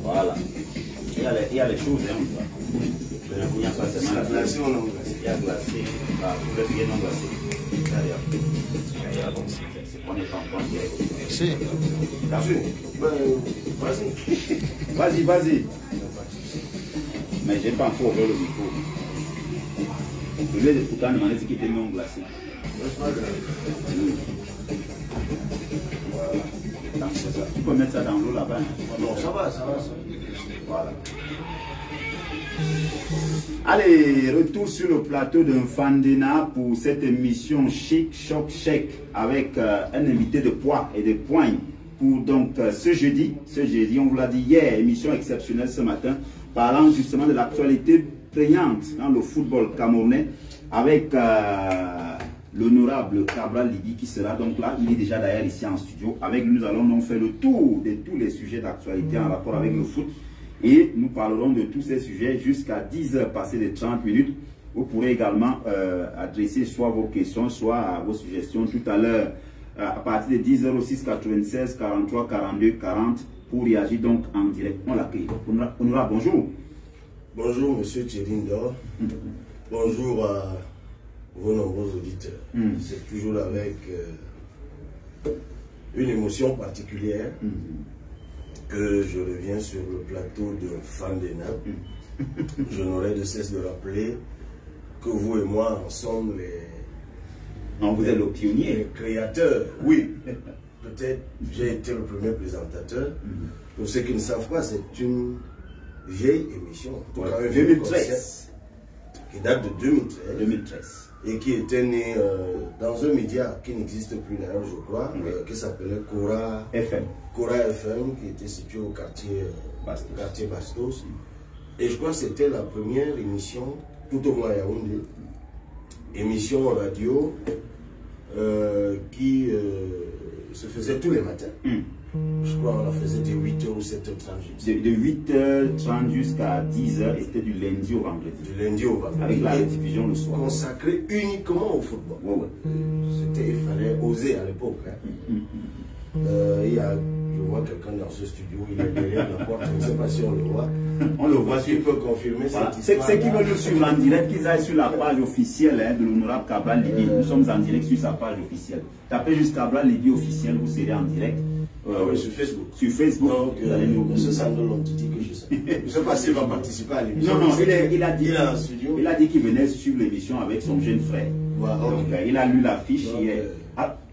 Voilà. Il y a les choses, hein, il n'y a pas seulement la glacée ou non glacée. Il y a glacé, pour le figuier non glacé. C'est qu'on est en point direct. Si. Vas-y. Vas-y. Mais je n'ai pas encore ouvert le micro. Je voulais pourtant demander ce qui était non glacé. Voilà. Tu peux mettre ça dans l'eau là-bas. Non, ça va. Voilà. Allez, retour sur le plateau de Fandena pour cette émission Chic, Choc, Chèque avec un invité de poids et de poigne pour donc ce jeudi, on vous l'a dit hier, émission exceptionnelle ce matin, parlant justement de l'actualité prégnante dans le football camerounais avec l'honorable Cabral Libby qui sera donc là. Il est déjà d'ailleurs ici en studio. Avec lui, nous allons donc faire le tour de tous les sujets d'actualité en rapport avec le foot. Et nous parlerons de tous ces sujets jusqu'à 10h passées de 30 minutes. Vous pourrez également adresser soit vos questions, soit vos suggestions tout à l'heure à partir de 10h au 6 96 43 42 40 pour réagir donc en direct. On l'accueille. Honorable, bonjour. Bonjour, monsieur Thierry-Ndor. Bonjour à vos nombreux auditeurs. C'est toujours avec une émotion particulière que je reviens sur le plateau de Fandena. Je n'aurai de cesse de rappeler que vous et moi ensemble, vous êtes le pionnier. Les créateurs, oui. Peut-être j'ai été le premier présentateur. Pour ceux qui ne savent pas, c'est une vieille émission. En tout cas, 2013. Qui date de 2013. Et qui était né dans un média qui n'existe plus d'ailleurs, je crois, qui s'appelait Cora FM. Cora FM, qui était situé au quartier Bastos. Et je crois que c'était la première émission, tout au moins à Yaoundé, émission radio qui se faisait tous les matins. Je crois qu'on la faisait de 8h ou 7h30. De 8h30 jusqu'à 10h, et c'était du lundi au vendredi. Du lundi au vendredi. Avec la rediffusion le soir. Consacré uniquement au football. Il fallait oser à l'époque. Je vois quelqu'un dans ce studio, il est derrière la porte, je ne sais pas si on le voit. On le voit. Tu peux confirmer cette histoire. Ceux qui veulent nous suivre en direct, qu'ils aillent sur la page officielle de l'honorable Cabral Libby. Nous sommes en direct sur sa page officielle. Tapez juste Cabral Libby officiel, vous serez en direct. Oui, sur Facebook. Sur Facebook. Donc, M. Sandro Lontiti, que je sais. Je ne sais pas s'il va participer à l'émission. Non, il a dit qu'il venait suivre l'émission avec son jeune frère. Donc, il a lu l'affiche hier.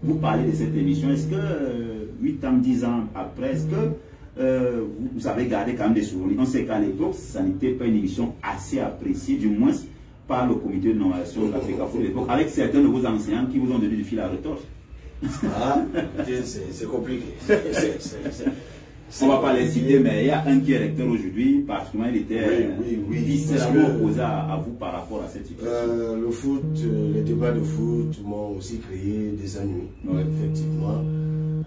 Vous parlez de cette émission. Est-ce que 8 ans, 10 ans après, est-ce que vous avez gardé quand même des souvenirs? On sait qu'à l'époque, ça n'était pas une émission assez appréciée, du moins par le comité de nomination de l'Afrique de l'époque, avec certains de vos enseignants qui vous ont donné du fil à retordre. C'est compliqué. On ne va pas les citer, mais il y a un qui est recteur aujourd'hui, parce qu'il était viscéralement opposé à vous par rapport à cette situation. Le foot, les débats de foot m'ont aussi créé des ennuis, effectivement.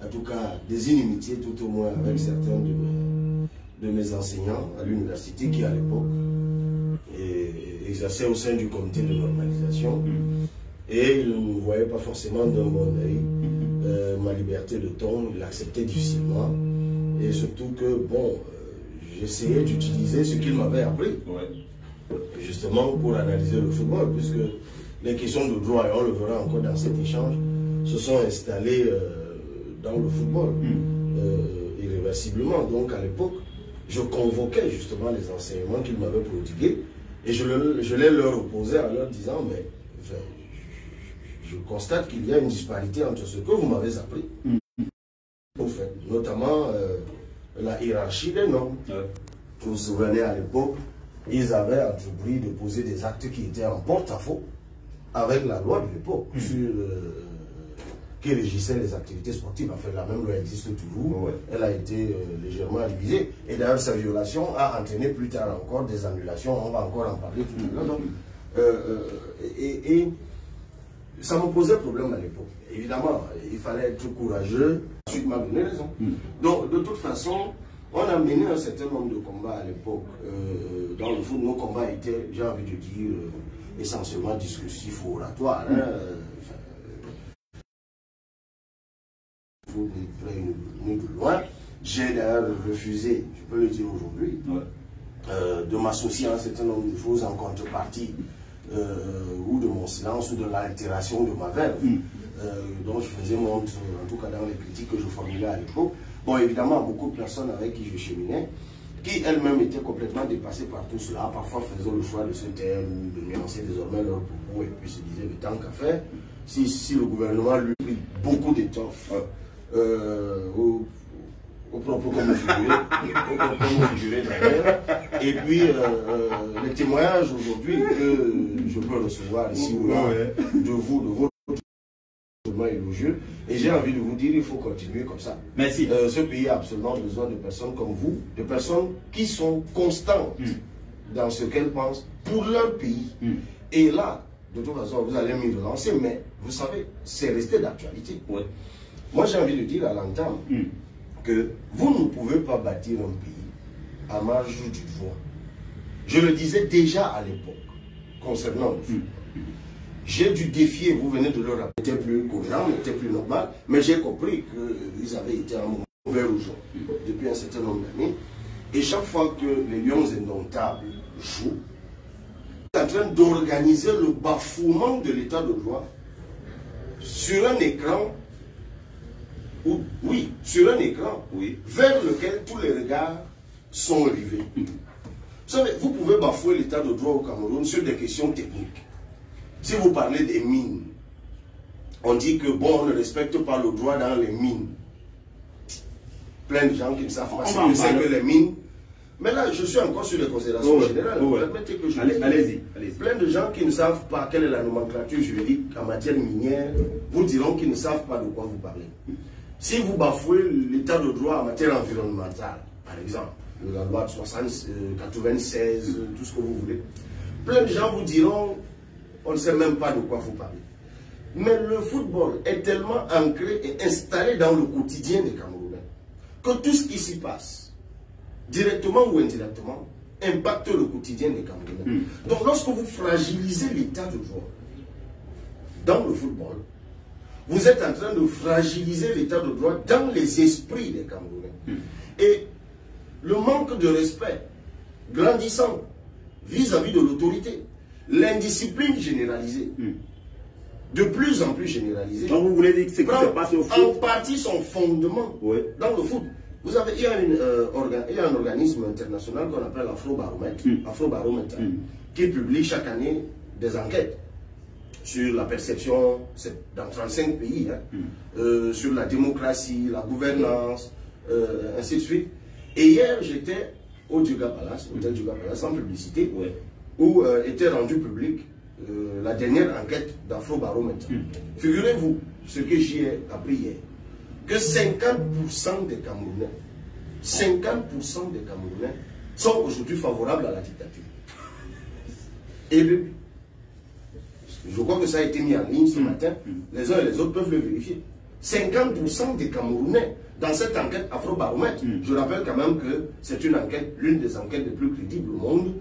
En tout cas, des inimitiés tout au moins avec certains de mes enseignants à l'université qui, à l'époque, exerçaient au sein du comité de normalisation. Et ils ne voyaient pas forcément d'un bon œil ma liberté de ton, ils l'acceptaient difficilement. Et surtout que, bon, j'essayais d'utiliser ce qu'ils m'avaient appris, justement pour analyser le football, puisque les questions de droit, et on le verra encore dans cet échange, se sont installées dans le football, irréversiblement. Donc à l'époque, je convoquais justement les enseignements qu'ils m'avaient prodigués, et je les leur opposais en leur disant, mais je constate qu'il y a une disparité entre ce que vous m'avez appris, notamment la hiérarchie des normes. Vous vous souvenez, à l'époque, ils avaient entrepris de poser des actes qui étaient en porte-à-faux avec la loi de l'époque qui régissait les activités sportives. Enfin, la même loi existe toujours. Elle a été légèrement révisée. Et d'ailleurs, sa violation a entraîné plus tard encore des annulations. On va encore en parler tout à l'heure. Et ça me posait problème à l'époque. Évidemment, il fallait être courageux. Ensuite, m'a donné raison. Donc, de toute façon, on a mené un certain nombre de combats à l'époque. Dans le foot, nos combats étaient, j'ai envie de dire, essentiellement discursifs ou oratoires. tout, ni de près ni de loin. J'ai d'ailleurs refusé, je peux le dire aujourd'hui, de m'associer à un certain nombre de choses en contrepartie ou de mon silence ou de l'altération de ma verve, dont je faisais montre, en tout cas dans les critiques que je formulais à l'époque. Bon, évidemment, beaucoup de personnes avec qui je cheminais, qui elles-mêmes étaient complètement dépassées par tout cela, parfois faisaient le choix de se taire ou de nuancer désormais leur propos et puis se disaient, mais tant qu'à faire, si le gouvernement lui prit beaucoup d'étoffe au propos comme vous figurez d'ailleurs, et puis les témoignages aujourd'hui que je peux recevoir ici ou là de vous, de votre élogieux, et j'ai envie de vous dire, il faut continuer comme ça. Merci. Ce pays a absolument besoin de personnes comme vous, de personnes qui sont constantes dans ce qu'elles pensent pour leur pays. Et là, de toute façon, vous allez m'y relancer, mais vous savez, c'est resté d'actualité. Moi, j'ai envie de dire à l'entame que vous ne pouvez pas bâtir un pays à marge du vent. Je le disais déjà à l'époque, concernant le foot. J'ai dû défier, vous venez de le rappeler, n'était plus cohérent, n'était plus normal, mais j'ai compris qu'ils avaient été en mauvais rouge depuis un certain nombre d'années. Et chaque fois que les Lions indomptables jouent, ils sont en train d'organiser le bafouement de l'état de droit sur un écran, sur un écran vers lequel tous les regards sont rivés. Vous savez, vous pouvez bafouer l'état de droit au Cameroun sur des questions techniques. Si vous parlez des mines, on dit que bon, on ne respecte pas le droit dans les mines. Plein de gens qui ne savent pas ce que c'est que les mines. Mais là, je suis encore sur les considérations générales. Permettez que je allez-y. Plein de gens qui ne savent pas quelle est la nomenclature juridique en matière minière vous diront qu'ils ne savent pas de quoi vous parlez. Si vous bafouez l'état de droit en matière environnementale, par exemple, la loi de 96, tout ce que vous voulez, plein de gens vous diront on ne sait même pas de quoi vous parlez. Mais le football est tellement ancré et installé dans le quotidien des Camerounais que tout ce qui s'y passe, directement ou indirectement, impacte le quotidien des Camerounais. Donc lorsque vous fragilisez l'état de droit dans le football, vous êtes en train de fragiliser l'état de droit dans les esprits des Camerounais. Et le manque de respect grandissant vis-à-vis de l'autorité, l'indiscipline généralisée, de plus en plus généralisée, donc vous voulez dire que c'est qui se passe au foot en partie son fondement dans le foot. Vous avez, il y a un organisme international qu'on appelle Afrobaromètre, qui publie chaque année des enquêtes sur la perception, dans 35 pays, sur la démocratie, la gouvernance, ainsi de suite. Et hier, j'étais au Djuga Palace, hôtel Djuga Palace, sans publicité, où était rendue publique la dernière enquête d'Afrobaromètre. Figurez-vous ce que j'y ai appris hier, que 50% des Camerounais, 50% des Camerounais sont aujourd'hui favorables à la dictature. Et je crois que ça a été mis en ligne ce matin, les uns et les autres peuvent le vérifier. 50% des Camerounais dans cette enquête Afrobaromètre. Je rappelle quand même que c'est une enquête, l'une des enquêtes les plus crédibles au monde,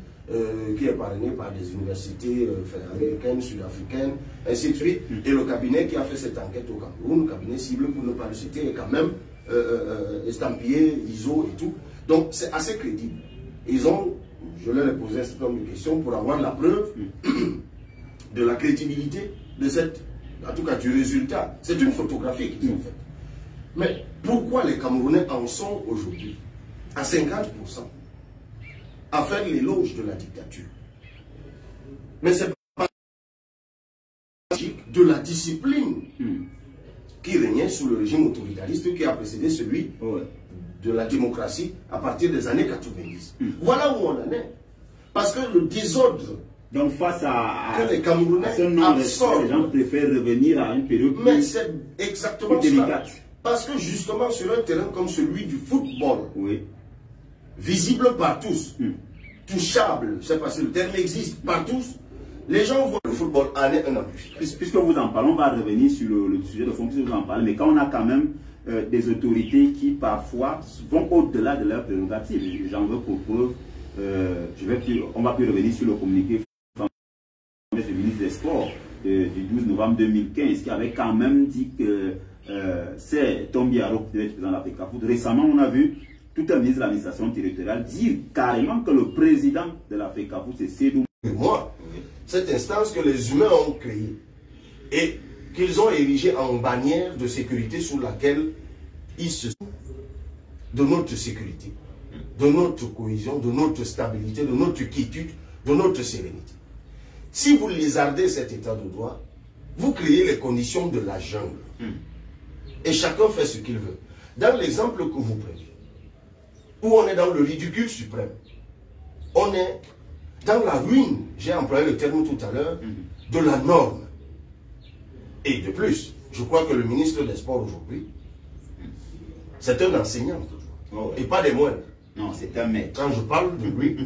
qui est parrainée par des universités américaines, sud-africaines, ainsi de suite. Et le cabinet qui a fait cette enquête au Cameroun, le cabinet cible pour ne pas le citer, est quand même estampillé, ISO et tout. Donc c'est assez crédible. Ils ont, je leur ai posé un certain nombre de questions pour avoir la preuve de la crédibilité de cette, en tout cas du résultat. C'est une photographie qu'ils ont faite. Mais pourquoi les Camerounais en sont aujourd'hui à 50% à faire l'éloge de la dictature? Mais c'est pas de la discipline qui régnait sous le régime autoritariste qui a précédé celui de la démocratie à partir des années 90. Voilà où on en est. Parce que le désordre, donc face à que les Camerounais absorbent, les gens préfèrent revenir à une période mais c'est exactement plus cela. délicate. Parce que justement sur un terrain comme celui du football, visible par tous, touchable, je ne sais pas si le terme existe, par tous, les gens voient le football en est un amplificateur. Puisque vous en parlez, on va revenir sur le sujet de fond, puisque vous en parlez, mais quand on a quand même des autorités qui parfois vont au-delà de leurs prérogatives, j'en veux pour preuve, on va plus revenir sur le communiqué du ministre des Sports du 12 novembre 2015 qui avait quand même dit que c'est Tombiara Diallo qui devait être président de la FECAFOOT. Récemment, on a vu tout un ministre de l'administration territoriale dire carrément que le président de la FECAFOOT, c'est Sédou. Et moi, cette instance que les humains ont créée et qu'ils ont érigée en bannière de sécurité sous laquelle ils se sont de notre sécurité, de notre cohésion, de notre stabilité, de notre quiétude, de notre sérénité. Si vous lézardez cet état de droit, vous créez les conditions de la jungle. Et chacun fait ce qu'il veut. Dans l'exemple que vous prenez, où on est dans le ridicule suprême, on est dans la ruine, j'ai employé le terme tout à l'heure, de la norme. Et de plus, je crois que le ministre des Sports aujourd'hui, c'est un enseignant, et pas des moindres. Non, c'est un maître. Quand je parle de lui,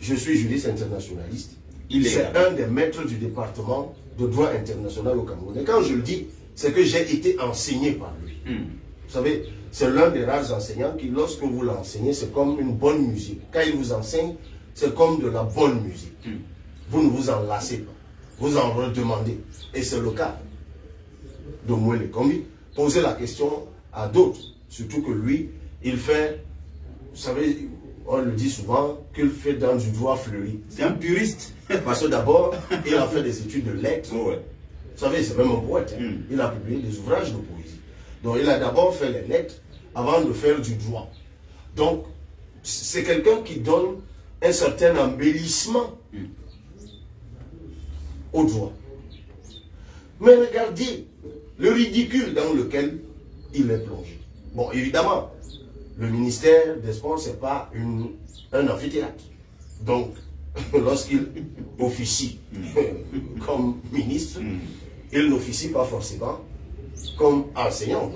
je suis juriste internationaliste. C'est un des maîtres du département de droit international au Cameroun. Et quand je le dis, c'est que j'ai été enseigné par lui. Vous savez, c'est l'un des rares enseignants qui, lorsque vous l'enseignez, c'est comme une bonne musique. Quand il vous enseigne, c'est comme de la bonne musique. Vous ne vous en lassez pas. Vous en redemandez. Et c'est le cas de Mouélé Kombi. Posez la question à d'autres. Surtout que lui, il fait, vous savez, on le dit souvent, qu'il fait dans du droit fleuri. C'est un puriste. Parce que d'abord, il a fait des études de lettres. Vous savez, c'est même un poète. Il a publié des ouvrages de poésie. Donc, il a d'abord fait les lettres avant de faire du droit. Donc, c'est quelqu'un qui donne un certain embellissement au droit. Mais regardez le ridicule dans lequel il est plongé. Bon, évidemment, le ministère des Sports, ce n'est pas un amphithéâtre. Donc, lorsqu'il officie comme ministre, il n'officie pas forcément comme enseignant.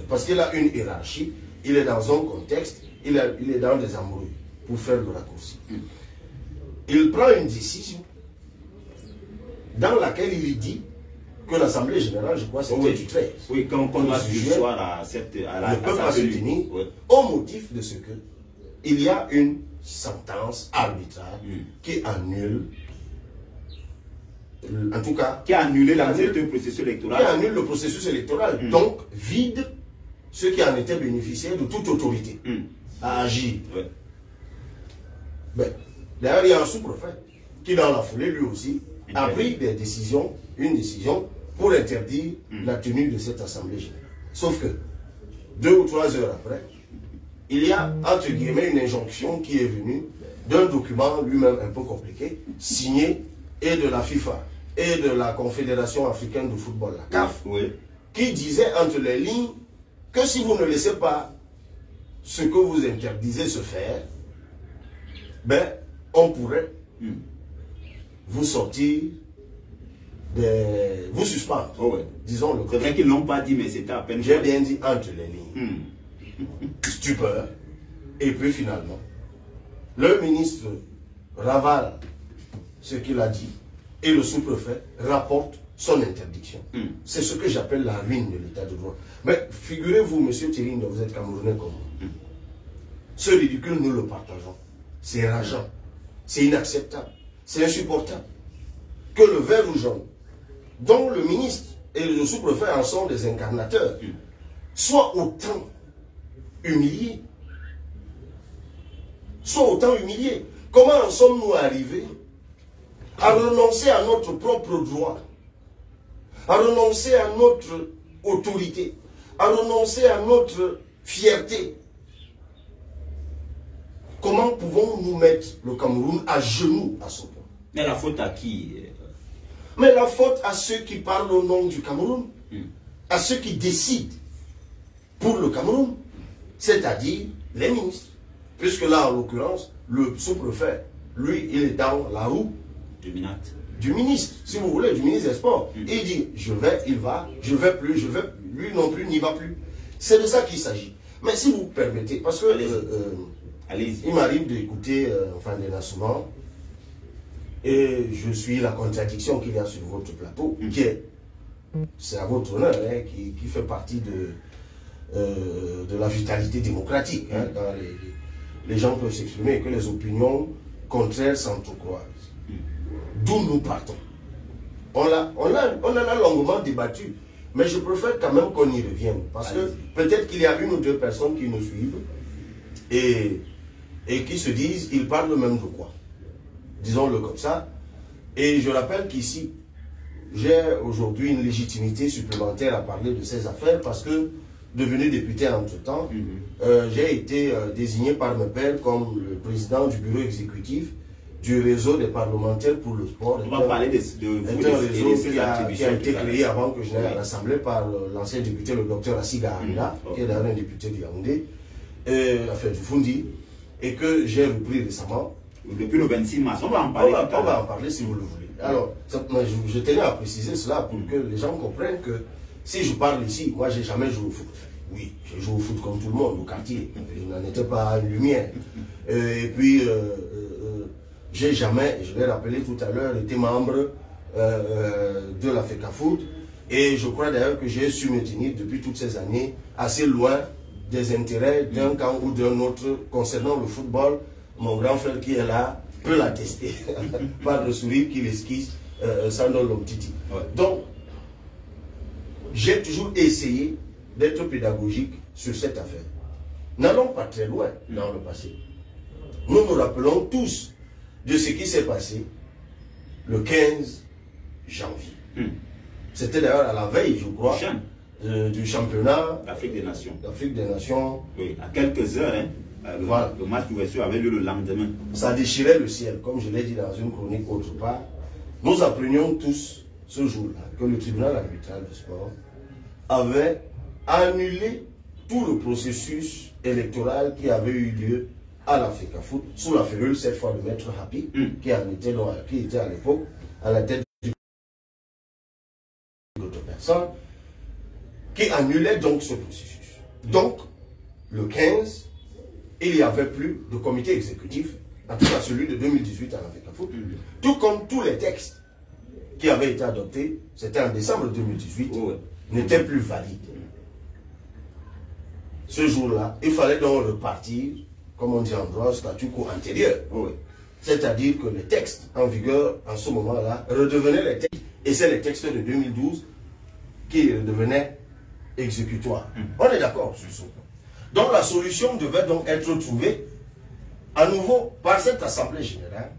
Parce qu'il a une hiérarchie, il est dans un contexte, il est dans des embrouilles, pour faire le raccourci. Il prend une décision dans laquelle il dit que l'Assemblée Générale, je crois, c'était du 13. Oui, quand on va du soir à la le peuple va se tenir au motif de ce que il y a une sentence arbitraire qui annule, en tout cas, qui a annulé le processus électoral. Qui annule le processus électoral, donc vide ceux qui en étaient bénéficiaires de toute autorité à agir. D'ailleurs, il y a un sous-préfet qui, dans la foulée, lui aussi, a pris une décision pour interdire la tenue de cette Assemblée Générale. Sauf que, 2 ou 3 heures après, il y a, entre guillemets, une injonction qui est venue d'un document lui-même un peu compliqué, signé et de la FIFA et de la Confédération africaine de football, la CAF, qui disait entre les lignes que si vous ne laissez pas ce que vous interdisez se faire, ben, on pourrait vous sortir, vous suspendre. Disons-le. C'est vrai qu'ils ne l'ont pas dit, mais c'était à peine. J'ai bien dit entre les lignes. Stupeur. Et puis finalement, le ministre ravale ce qu'il a dit et le sous-préfet rapporte son interdiction. C'est ce que j'appelle la ruine de l'état de droit. Mais figurez-vous, monsieur Thierry, vous êtes Camerounais comme moi. Ce ridicule, nous le partageons. C'est rageant. C'est inacceptable. C'est insupportable. Que le vert ou jaune, dont le ministre et le sous-préfet en sont des incarnateurs, soient autant humiliés. Comment en sommes-nous arrivés à renoncer à notre propre droit, à renoncer à notre autorité, à renoncer à notre fierté? Comment pouvons-nous mettre le Cameroun à genoux à ce point? Mais la faute à qui? Mais la faute à ceux qui parlent au nom du Cameroun, à ceux qui décident pour le Cameroun, c'est-à-dire les ministres. Puisque là, en l'occurrence, le sous-préfet, lui, il est dans la roue du ministre, si vous voulez, du ministre des Sports. Il dit, je vais, il va, je vais plus, lui non plus n'y va plus. C'est de ça qu'il s'agit. Mais si vous permettez, parce que il m'arrive d'écouter des lancements, et je suis la contradiction qu'il y a sur votre plateau, qui est, c'est à votre honneur, qui fait partie de la vitalité démocratique, quand les gens peuvent s'exprimer et que les opinions contraires s'entrecroisent. D'où nous partons. On en a longuement débattu. Mais je préfère quand même qu'on y revienne. Parce que peut-être qu'il y a une ou deux personnes qui nous suivent et qui se disent, ils parlent même de quoi? Disons-le comme ça. Et je rappelle qu'ici, j'ai aujourd'hui une légitimité supplémentaire à parler de ces affaires parce que, devenu député entre-temps, j'ai été désigné par mes pairs comme le président du bureau exécutif du réseau des parlementaires pour le sport. On va parler de vous, un réseau qui a été créé avant que je n'aille à l'Assemblée par l'ancien député, le docteur Assiga Anda, qui est d'ailleurs un député du Yaoundé, enfin du Fundi, et que j'ai repris récemment. Depuis le 26 mars, on va en parler. On va en parler si vous le voulez. Alors, je tenais à préciser cela pour que les gens comprennent que si je parle ici, moi j'ai jamais joué au foot. Oui, j'ai joué au foot comme tout le monde au quartier. Je n'en étais pas une lumière. Et puis, j'ai jamais, je l'ai rappelé tout à l'heure, été membre de la FECAFOOT. Et je crois d'ailleurs que j'ai su me tenir depuis toutes ces années assez loin des intérêts d'un camp ou d'un autre concernant le football. Mon grand frère qui est là peut l'attester par le sourire qu'il esquisse Sandro Lomtiti. Donc, j'ai toujours essayé d'être pédagogique sur cette affaire. N'allons pas très loin dans le passé. Nous nous rappelons tous de ce qui s'est passé le 15 janvier. C'était d'ailleurs à la veille, je crois, du championnat d'Afrique des Nations. D'Afrique des Nations. Oui, à quelques heures, hein, voilà. Le match d'ouverture avait lieu le lendemain. Ça déchirait le ciel, comme je l'ai dit dans une chronique autre part. Nous apprenions tous ce jour-là que le tribunal arbitral du sport avait annulé tout le processus électoral qui avait eu lieu à la FECAFOOT, sous la férule cette fois de Maître Hapi, qui était à l'époque à la tête d'autres personnes, qui annulait donc ce processus. Donc, le 15, il n'y avait plus de comité exécutif, en tout cas celui de 2018 à la FECAFOOT, tout comme tous les textes qui avaient été adoptés, c'était en décembre 2018, n'étaient plus valides. Ce jour-là, il fallait donc repartir, comme on dit en droit, statu quo antérieur. C'est-à-dire que les textes en vigueur en ce moment-là redevenaient les textes, et c'est les textes de 2012 qui redevenaient exécutoires. On est d'accord sur ce point. Donc la solution devait donc être trouvée à nouveau par cette Assemblée générale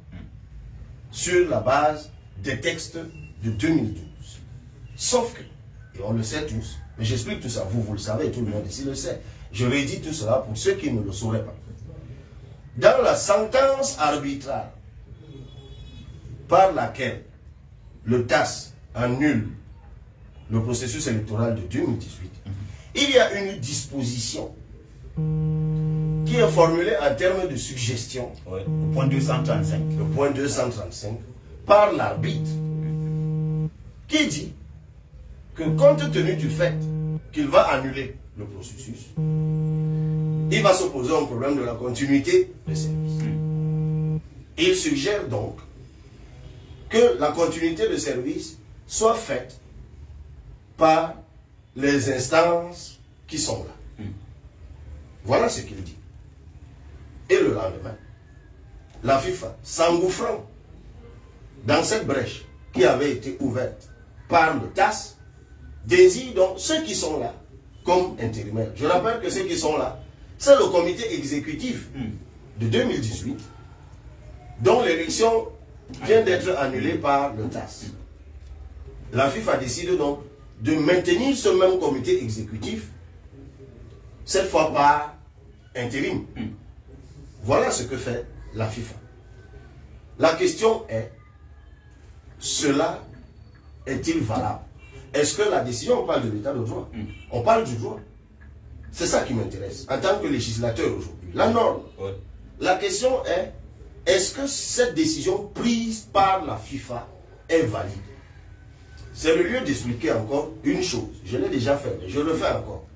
sur la base des textes de 2012. Sauf que, et on le sait tous, mais j'explique tout ça, vous le savez, tout le monde ici le sait. Je redis tout cela pour ceux qui ne le sauraient pas. Dans la sentence arbitrale par laquelle le TAS annule le processus électoral de 2018, il y a une disposition qui est formulée en termes de suggestion, le point 235. Le point 235, par l'arbitre, qui dit que compte tenu du fait qu'il va annuler le processus, il va se poser un problème de la continuité de service. Il suggère donc que la continuité de service soit faite par les instances qui sont là. Voilà ce qu'il dit. Et le lendemain, la FIFA, s'engouffrant dans cette brèche qui avait été ouverte par le TAS, désigne donc ceux qui sont là comme intérimaires. Je rappelle que ceux qui sont là, c'est le comité exécutif de 2018 dont l'élection vient d'être annulée par le TAS. La FIFA décide donc de maintenir ce même comité exécutif, cette fois par intérim. Voilà ce que fait la FIFA. La question est, cela est-il valable? Est-ce que la décision, on parle de l'état de droit, on parle du droit. C'est ça qui m'intéresse, en tant que législateur aujourd'hui. La norme. La question est, est-ce que cette décision prise par la FIFA est valide? C'est le lieu d'expliquer encore une chose. Je l'ai déjà fait, mais je le fais encore.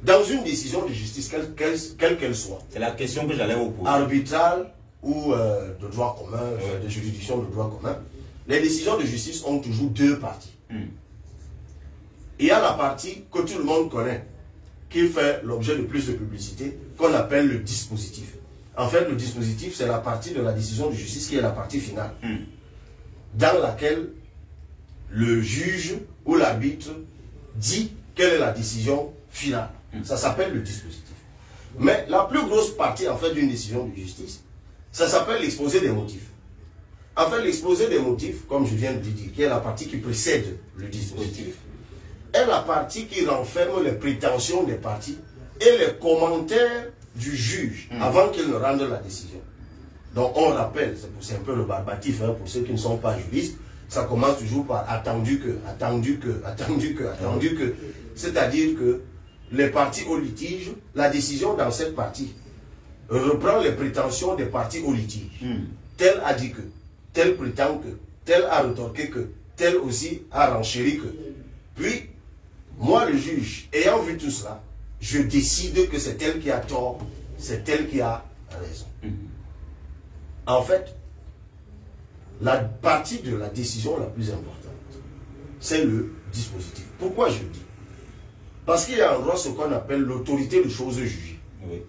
Dans une décision de justice, quelle qu'elle soit, c'est la question que j'allais vous poser. Arbitrale ou de droit commun, de juridiction de droit commun, les décisions de justice ont toujours deux parties. Il y a la partie que tout le monde connaît, qui fait l'objet de plus de publicité, qu'on appelle le dispositif. En fait, le dispositif, c'est la partie de la décision de justice qui est la partie finale, dans laquelle le juge ou l'arbitre dit quelle est la décision finale. Ça s'appelle le dispositif. Mais la plus grosse partie en fait d'une décision de justice, ça s'appelle l'exposé des motifs. En fait, l'exposé des motifs, comme je viens de le dire, qui est la partie qui précède le dispositif, est la partie qui renferme les prétentions des parties et les commentaires du juge avant qu'il ne rende la décision. Donc on rappelle, c'est un peu le barbatif hein, pour ceux qui ne sont pas juristes, ça commence toujours par attendu que, attendu que, attendu que, attendu que. C'est-à-dire que les parties au litige, la décision dans cette partie reprend les prétentions des parties au litige. Tel a dit que, tel prétend que, tel a retorqué que, tel aussi a renchéri que. Puis, moi le juge, ayant vu tout cela, je décide que c'est elle qui a tort, c'est elle qui a raison. En fait, la partie de la décision la plus importante, c'est le dispositif. Pourquoi je le dis? Parce qu'il y a en droit ce qu'on appelle l'autorité de choses jugées. Oui.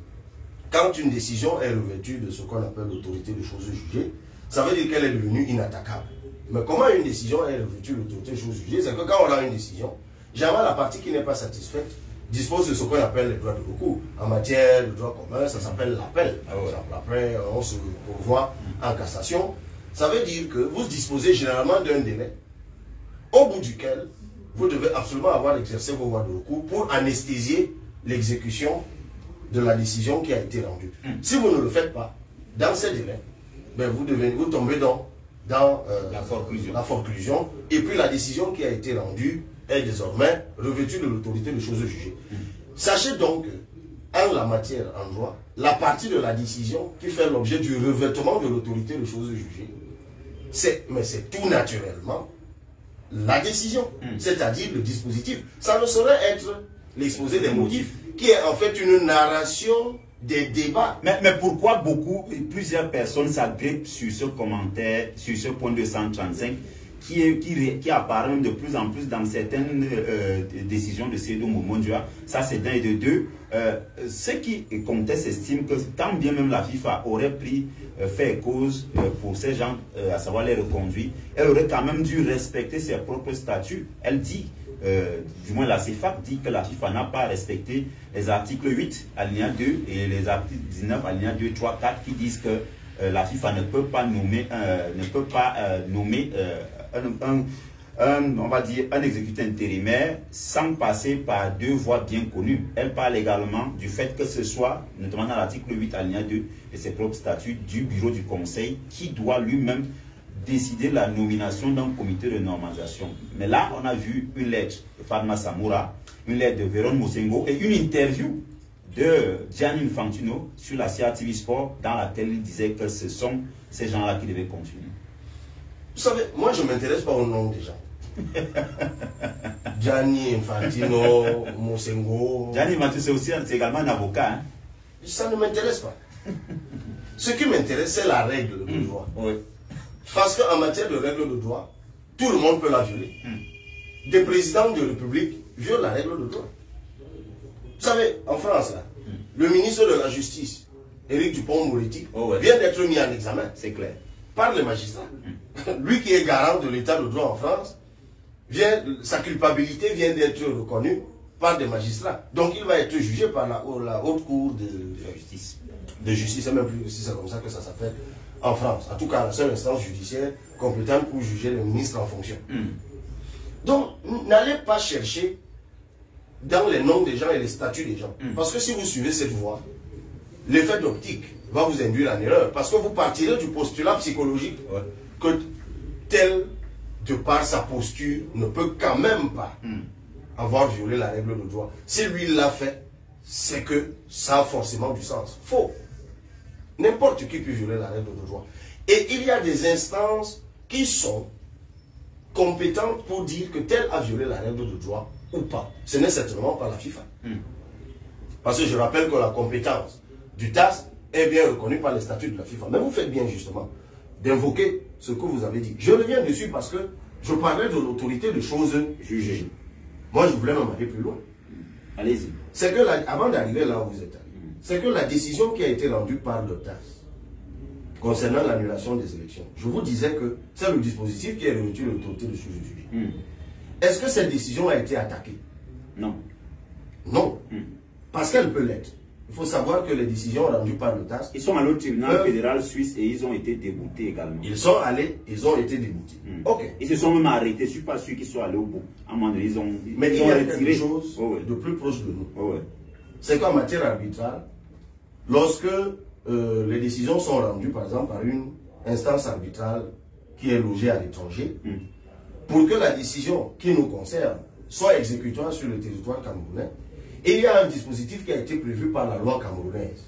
Quand une décision est revêtue de ce qu'on appelle l'autorité de choses jugées, ça veut dire qu'elle est devenue inattaquable. Mais comment une décision est revêtue de l'autorité de choses jugées? C'est que quand on a une décision, jamais la partie qui n'est pas satisfaite dispose de ce qu'on appelle les droits de recours. En matière de droit commun, ça s'appelle l'appel. Après, on se pourvoit en cassation. Ça veut dire que vous disposez généralement d'un délai au bout duquel vous devez absolument avoir exercé vos voies de recours pour anesthésier l'exécution de la décision qui a été rendue. Si vous ne le faites pas, dans ces délais, ben vous tombez dans la forclusion. Et puis la décision qui a été rendue est désormais revêtue de l'autorité de choses jugées. Sachez donc en la matière en droit, la partie de la décision qui fait l'objet du revêtement de l'autorité de choses jugées, c'est tout naturellement la décision, c'est-à-dire le dispositif. Ça ne saurait être l'exposé des motifs, qui est en fait une narration des débats. Mais pourquoi plusieurs personnes s'agrippent sur ce commentaire, sur ce point 235, qui apparaît de plus en plus dans certaines décisions de Seydou Momondjoa? Ça, c'est d'un et de deux. Ceux qui contestent estiment que tant bien même la FIFA aurait fait cause pour ces gens, à savoir les reconduits, elle aurait quand même dû respecter ses propres statuts. Elle dit, du moins la CFAC dit que la FIFA n'a pas respecté les articles 8, alinéa 2 et les articles 19, alinéa 2, 3, 4 qui disent que la FIFA ne peut pas nommer, on va dire, un exécutant intérimaire sans passer par deux voies bien connues. Elle parle également du fait que ce soit, notamment dans l'article 8, alinéa 2 et ses propres statuts, du bureau du conseil qui doit lui-même décider la nomination d'un comité de normalisation. Mais là, on a vu une lettre de Fatma Samoura, une lettre de Véron Mosengo et une interview de Gianni Infantino sur la CRTV Sport dans laquelle il disait que ce sont ces gens-là qui devaient continuer. Vous savez, moi je ne m'intéresse pas au nom des gens. Gianni Infantino, Mosengo. Gianni Infantino, c'est également un avocat. Hein? Ça ne m'intéresse pas. Ce qui m'intéresse, c'est la règle de droit. Oui. Parce qu'en matière de règle de droit, tout le monde peut la violer. Des présidents de République violent la règle de droit. Vous savez, en France, là, le ministre de la Justice, Éric Dupond-Moretti, vient d'être mis en examen. C'est clair. Par les magistrats. Lui qui est garant de l'état de droit en France, sa culpabilité vient d'être reconnue par des magistrats. Donc il va être jugé par la haute cour de justice. De justice, c'est même plus si c'est comme ça que ça s'appelle en France. En tout cas, la seule instance judiciaire compétente pour juger les ministres en fonction. Donc, n'allez pas chercher dans les noms des gens et les statuts des gens. Parce que si vous suivez cette voie, l'effet d'optique va vous induire en erreur. Parce que vous partirez du postulat psychologique que tel, de par sa posture, ne peut quand même pas avoir violé la règle de droit. Si lui l'a fait, c'est que ça a forcément du sens. Faux. N'importe qui peut violer la règle de droit. Et il y a des instances qui sont compétentes pour dire que tel a violé la règle de droit ou pas. Ce n'est certainement pas la FIFA. Parce que je rappelle que la compétence du TAS est bien reconnue par les statuts de la FIFA. Mais vous faites bien justement d'invoquer ce que vous avez dit. Je reviens dessus parce que je parlais de l'autorité de choses jugées. Moi, je voulais même aller plus loin. Allez-y. C'est que, avant d'arriver là où vous êtes allé, c'est que la décision qui a été rendue par le TAS concernant l'annulation des élections, je vous disais que c'est le dispositif qui est revêtu de l'autorité de choses jugées. Est-ce que cette décision a été attaquée? Non. Non. Parce qu'elle peut l'être. Il faut savoir que les décisions rendues par le TAS... Ils sont allés au tribunal fédéral suisse et ils ont été déboutés également. Ils sont allés, ils ont été déboutés. Ok. Ils se sont même arrêtés. Je ne suis pas sûr qu'ils soient allés au bout. À un moment donné, mais il y a quelque chose de plus proche de nous. C'est qu'en matière arbitrale, lorsque les décisions sont rendues, par exemple, par une instance arbitrale qui est logée à l'étranger, pour que la décision qui nous concerne soit exécutoire sur le territoire camerounais, il y a un dispositif qui a été prévu par la loi camerounaise.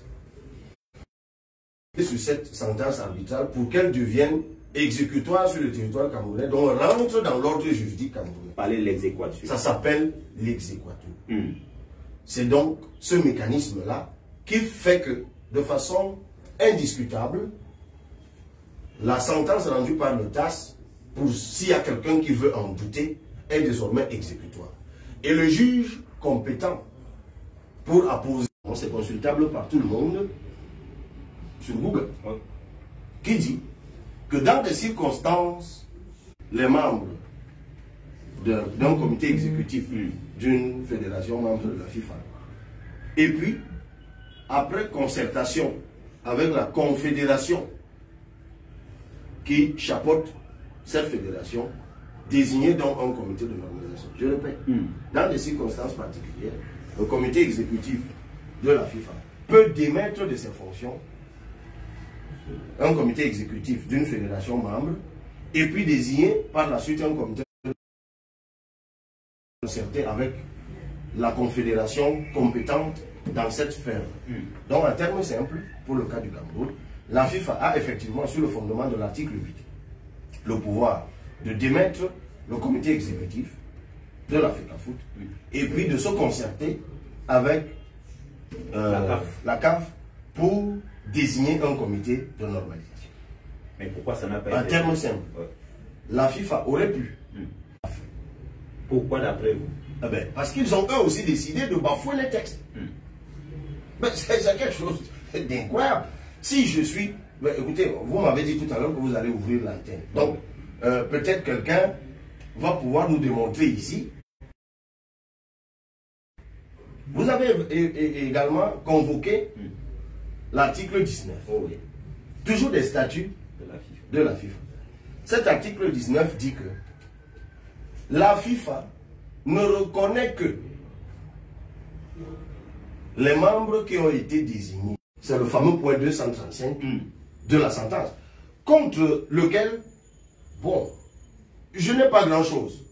Et sur cette sentence arbitrale, pour qu'elle devienne exécutoire sur le territoire camerounais, donc rentre dans l'ordre juridique camerounais. Parler de l'exéquatur. Ça s'appelle l'exéquatur. C'est donc ce mécanisme-là qui fait que, de façon indiscutable, la sentence rendue par le TAS, pour s'il y a quelqu'un qui veut en douter, est désormais exécutoire. Et le juge compétent pour apposer, c'est consultable par tout le monde sur Google, qui dit que dans des circonstances, les membres d'un comité exécutif d'une fédération membre de la FIFA, et puis, après concertation avec la confédération qui chapeaute cette fédération, désigner donc un comité de normalisation. Je répète, dans des circonstances particulières, le comité exécutif de la FIFA peut démettre de ses fonctions un comité exécutif d'une fédération membre et puis désigner par la suite un comité concerté avec la confédération compétente dans cette sphère. Donc, en termes simples, pour le cas du Cameroun, la FIFA a effectivement, sur le fondement de l'article 8, le pouvoir de démettre le comité exécutif de la FECAFOOT et puis de se concerter avec la CAF pour désigner un comité de normalisation. Mais pourquoi ça n'a pas été? En termes simples, la FIFA aurait pu. Pourquoi d'après vous? Parce qu'ils ont eux aussi décidé de bafouer les textes. C'est quelque chose d'incroyable. Si je suis... écoutez, vous m'avez dit tout à l'heure que vous allez ouvrir l'antenne. Donc, peut-être quelqu'un va pouvoir nous démontrer ici. Vous avez également convoqué l'article 19. Toujours des statuts de la FIFA. Cet article 19 dit que la FIFA ne reconnaît que les membres qui ont été désignés. C'est le fameux point 235 de la sentence, contre lequel, bon, je n'ai pas grand-chose.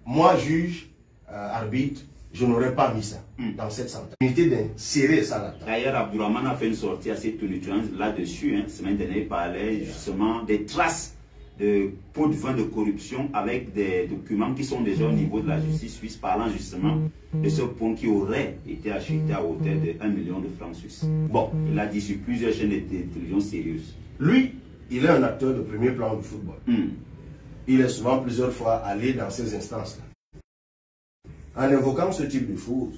Moi, juge, arbitre, je n'aurais pas mis ça dans cette sentence. L'unité d'insérer ça là-dedans. D'ailleurs, Abdourahmane a fait une sortie assez tonitruante là-dessus. La semaine dernière, il parlait justement des traces de pots de vin de corruption avec des documents qui sont déjà au niveau de la justice suisse, parlant justement de ce pont qui aurait été acheté à hauteur de 1 million de francs suisses. Bon, il a dit sur plusieurs chaînes de télévision sérieuses. Lui, il est un acteur de premier plan du football. Il est souvent plusieurs fois allé dans ces instances-là. En évoquant ce type de choses,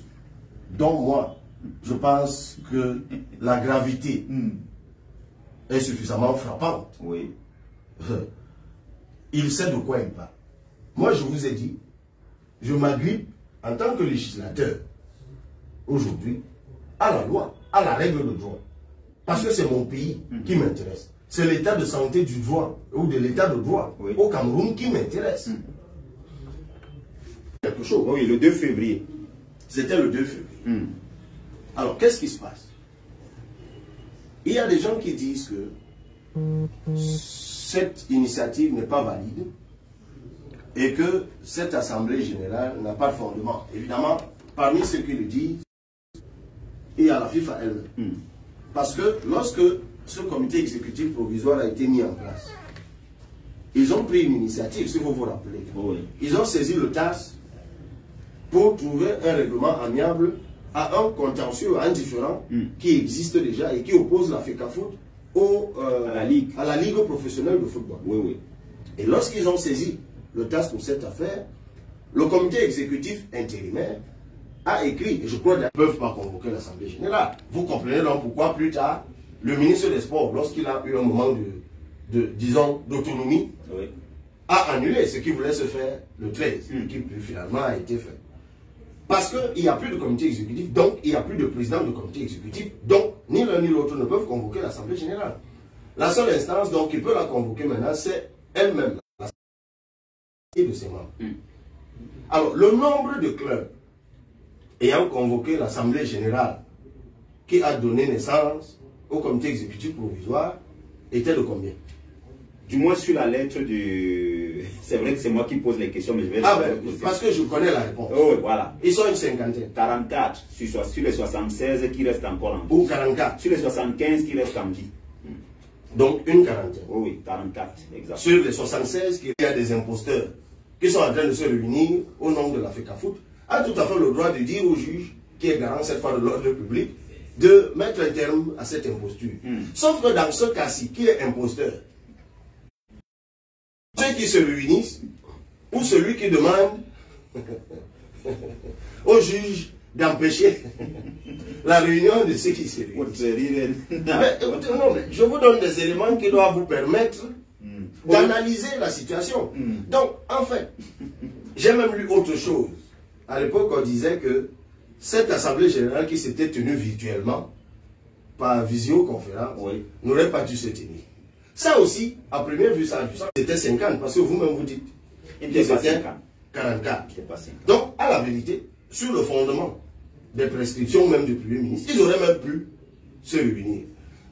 dont moi, je pense que la gravité est suffisamment frappante. Oui. Il sait de quoi il parle. Moi, je vous ai dit, je m'agrippe en tant que législateur, aujourd'hui, à la loi, à la règle de droit. Parce que c'est mon pays qui m'intéresse. C'est l'état de santé du droit, ou de l'état de droit au Cameroun qui m'intéresse. Quelque chose. Oui, le 2 février. C'était le 2 février. Alors, qu'est-ce qui se passe? Il y a des gens qui disent que cette initiative n'est pas valide et que cette assemblée générale n'a pas de fondement. Évidemment, parmi ceux qui le disent, il y a la FIFA elle-même. Parce que lorsque ce comité exécutif provisoire a été mis en place, ils ont pris une initiative, si vous vous rappelez. Ils ont saisi le TAS pour trouver un règlement amiable à un contentieux indifférent qui existe déjà et qui oppose la FECAFOOT à la Ligue professionnelle de football. Et lorsqu'ils ont saisi le TAS pour cette affaire, le comité exécutif intérimaire a écrit, et je crois qu'ils ne peuvent pas convoquer l'Assemblée générale. Vous comprenez donc pourquoi plus tard, le ministre des Sports, lorsqu'il a eu un moment disons, d'autonomie, a annulé ce qui voulait se faire le 13, qui finalement a été fait. Parce qu'il n'y a plus de comité exécutif, donc il n'y a plus de président de comité exécutif, donc ni l'un ni l'autre ne peuvent convoquer l'Assemblée générale. La seule instance donc qui peut la convoquer maintenant, c'est elle-même, et de ses membres. Alors, le nombre de clubs ayant convoqué l'Assemblée générale qui a donné naissance au comité exécutif provisoire était de combien? Du moins sur la lettre du... C'est vrai que c'est moi qui pose les questions, mais je vais... Parce que je connais la réponse. Oh, oui, voilà. Ils sont une cinquantaine. 44 sur les 76 qui restent encore en vie. Ou 44. Sur les 75 qui restent en vie. Donc une quarantaine. Oh, oui, 44, exactement. Sur les 76, il y a des imposteurs qui sont en train de se réunir au nom de la FECAFOOT, a tout à fait le droit de dire au juge, qui est garant cette fois de l'ordre public, de mettre un terme à cette imposture. Sauf que dans ce cas-ci, qui est imposteur? Ceux qui se réunissent, ou celui qui demande au juge d'empêcher la réunion de ceux qui se réunissent. Mais, écoutez, non, mais je vous donne des éléments qui doivent vous permettre d'analyser la situation. Donc, en fait, j'ai même lu autre chose. À l'époque, on disait que cette assemblée générale qui s'était tenue virtuellement, par visioconférence, n'aurait pas dû se tenir. Ça aussi, à première vue, c'était 50, parce que vous-même vous dites que c'était 44. Donc, à la vérité, sur le fondement des prescriptions même du Premier ministre, ils auraient même pu se réunir.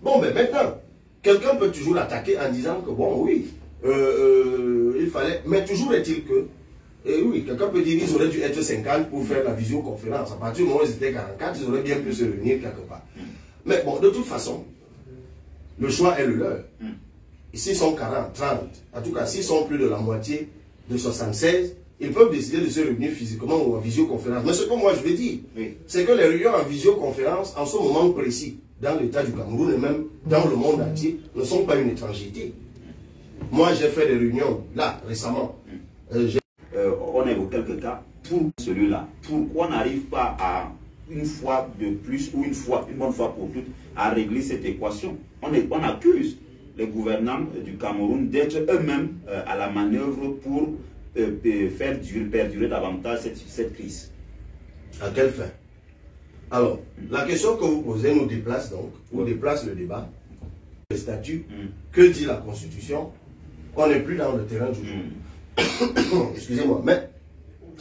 Bon, mais maintenant, quelqu'un peut toujours l'attaquer en disant que, bon, oui, il fallait... Mais toujours est-il que, oui, quelqu'un peut dire qu'ils auraient dû être 50 pour faire la visioconférence. À partir du moment où ils étaient 44, ils auraient bien pu se réunir quelque part. Mais bon, de toute façon, le choix est le leur. S'ils sont 40, 30, en tout cas, s'ils sont plus de la moitié de 76, ils peuvent décider de se réunir physiquement ou en visioconférence. Mais ce que moi je veux dire, c'est que les réunions en visioconférence, en ce moment précis, dans l'État du Cameroun et même dans le monde entier, ne sont pas une étrangeté. Moi, j'ai fait des réunions, là, récemment. On évoque quelques cas. Pour celui-là, pourquoi on n'arrive pas à, une fois de plus ou une bonne fois pour toutes, à régler cette équation? On accuse les gouvernants du Cameroun d'être eux-mêmes à la manœuvre pour faire perdurer davantage cette crise. À quelle fin? Alors, la question que vous posez nous déplace donc, ou déplace le débat. Le statut, que dit la Constitution? On n'est plus dans le terrain du jour. Excusez-moi, mais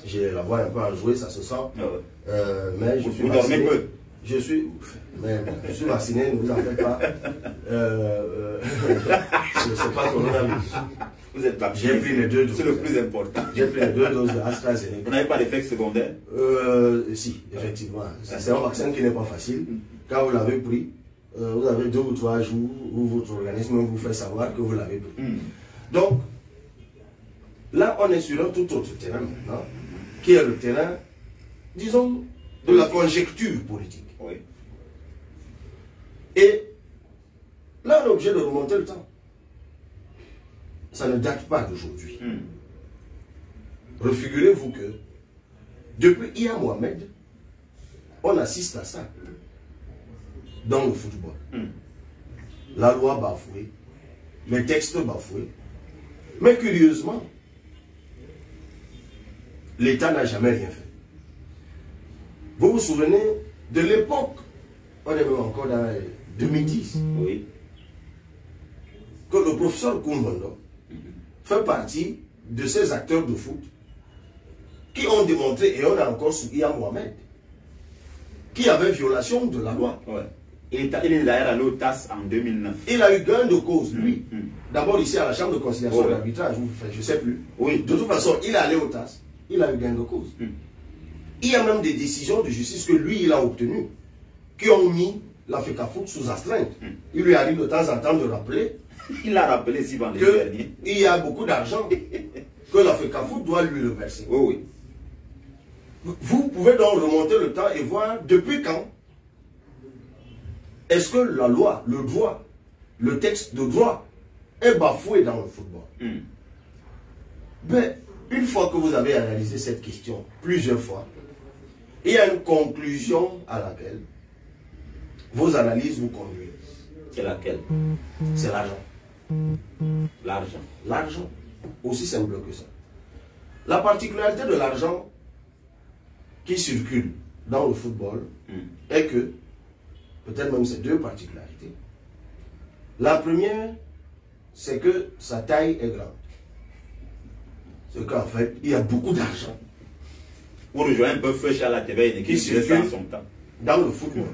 j'ai la voix un peu enjouée, ça se sent. Mais je suis vacciné. Je suis vacciné, ne vous en faites pas. C'est pas coronavirus. Vous êtes vacciné. J'ai pris les 2 doses. C'est le plus important. J'ai pris les 2 doses de AstraZeneca. Vous n'avez pas d'effet secondaire? Si, effectivement. C'est un vaccin qui n'est pas facile. Quand vous l'avez pris, vous avez 2 ou 3 jours où votre organisme vous fait savoir que vous l'avez pris. Donc, là, on est sur un tout autre terrain maintenant, qui est le terrain, disons, de la conjecture politique. Et là, on est obligé de remonter le temps. Ça ne date pas d'aujourd'hui. Refigurez-vous que, depuis Iya Mohamed, on assiste à ça dans le football. La loi bafouée, les textes bafoués. Mais curieusement, l'État n'a jamais rien fait. Vous vous souvenez de l'époque, on est même encore dans 2010, que le professeur Koumbondo fait partie de ces acteurs de foot qui ont démontré, et on a encore sous Iya Mohamed, qu'il y avait violation de la loi. Il est d'ailleurs allé au TAS en 2009. Il a eu gain de cause, lui. D'abord ici à la Chambre de conciliation et d'arbitrage, je ne sais plus. De toute façon, il est allé au TAS, il a eu gain de cause. Il y a même des décisions de justice que lui, il a obtenues, qui ont mis la FECAFOOT sous astreinte. Il lui arrive de temps en temps de rappeler il a rappelé si vendredi dernier il y a beaucoup d'argent que la FECAFOOT doit lui reverser. Vous pouvez donc remonter le temps et voir depuis quand est-ce que la loi, le droit, le texte de droit est bafoué dans le football. Mais une fois que vous avez analysé cette question plusieurs fois, il y a une conclusion à laquelle vos analyses vous conduisent. C'est laquelle? C'est l'argent. L'argent. L'argent. Aussi simple que ça. La particularité de l'argent, qui circulent dans le football est que, peut-être même c'est deux particularités. La première, c'est que sa taille est grande. C'est qu'en fait, il y a beaucoup d'argent. Pour rejoindre un peu Feu Charles Tébé, qui circule son temps. Dans le football.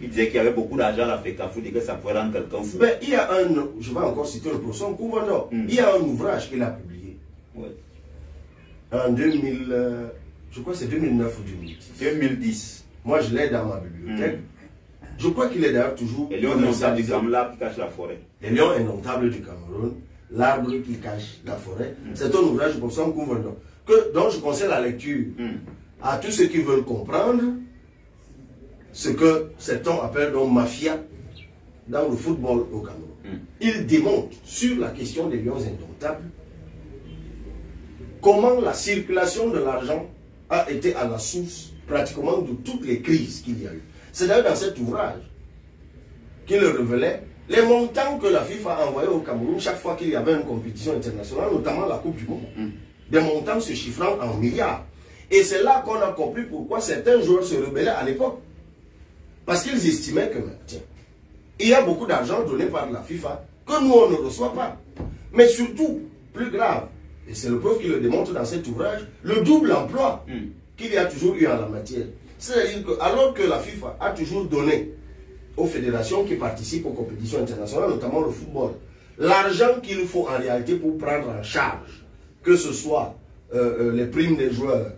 Il disait qu'il y avait beaucoup d'argent à la FECAFOOT et que ça pourrait rendre quelqu'un fou. Mais il y a un, je vais encore citer le professeur Kouvando, il y a un ouvrage qu'il a publié. Ouais. En 2000, je crois que c'est 2009 ou 2010. 2010. Moi, je l'ai dans ma bibliothèque. Je crois qu'il est d'ailleurs toujours... Les lions indomptables du Cameroun, l'arbre qui cache la forêt. Les lions indomptables du Cameroun, l'arbre qui cache la forêt. C'est un ouvrage du professeur Kouvando, dont je conseille la lecture à tous ceux qui veulent comprendre ce que cet homme appelle donc mafia dans le football au Cameroun. Il démontre sur la question des lions indomptables comment la circulation de l'argent a été à la source pratiquement de toutes les crises qu'il y a eu. C'est d'ailleurs dans cet ouvrage qu'il révélait les montants que la FIFA a envoyés au Cameroun chaque fois qu'il y avait une compétition internationale, notamment la Coupe du Monde. Des montants se chiffrant en milliards. Et c'est là qu'on a compris pourquoi certains joueurs se rebellaient à l'époque. Parce qu'ils estimaient que, tiens, il y a beaucoup d'argent donné par la FIFA que nous, on ne reçoit pas. Mais surtout, plus grave, et c'est le prof qui le démontre dans cet ouvrage, le double emploi qu'il y a toujours eu en la matière. C'est-à-dire que, alors que la FIFA a toujours donné aux fédérations qui participent aux compétitions internationales, notamment le football, l'argent qu'il faut en réalité pour prendre en charge, que ce soit les primes des joueurs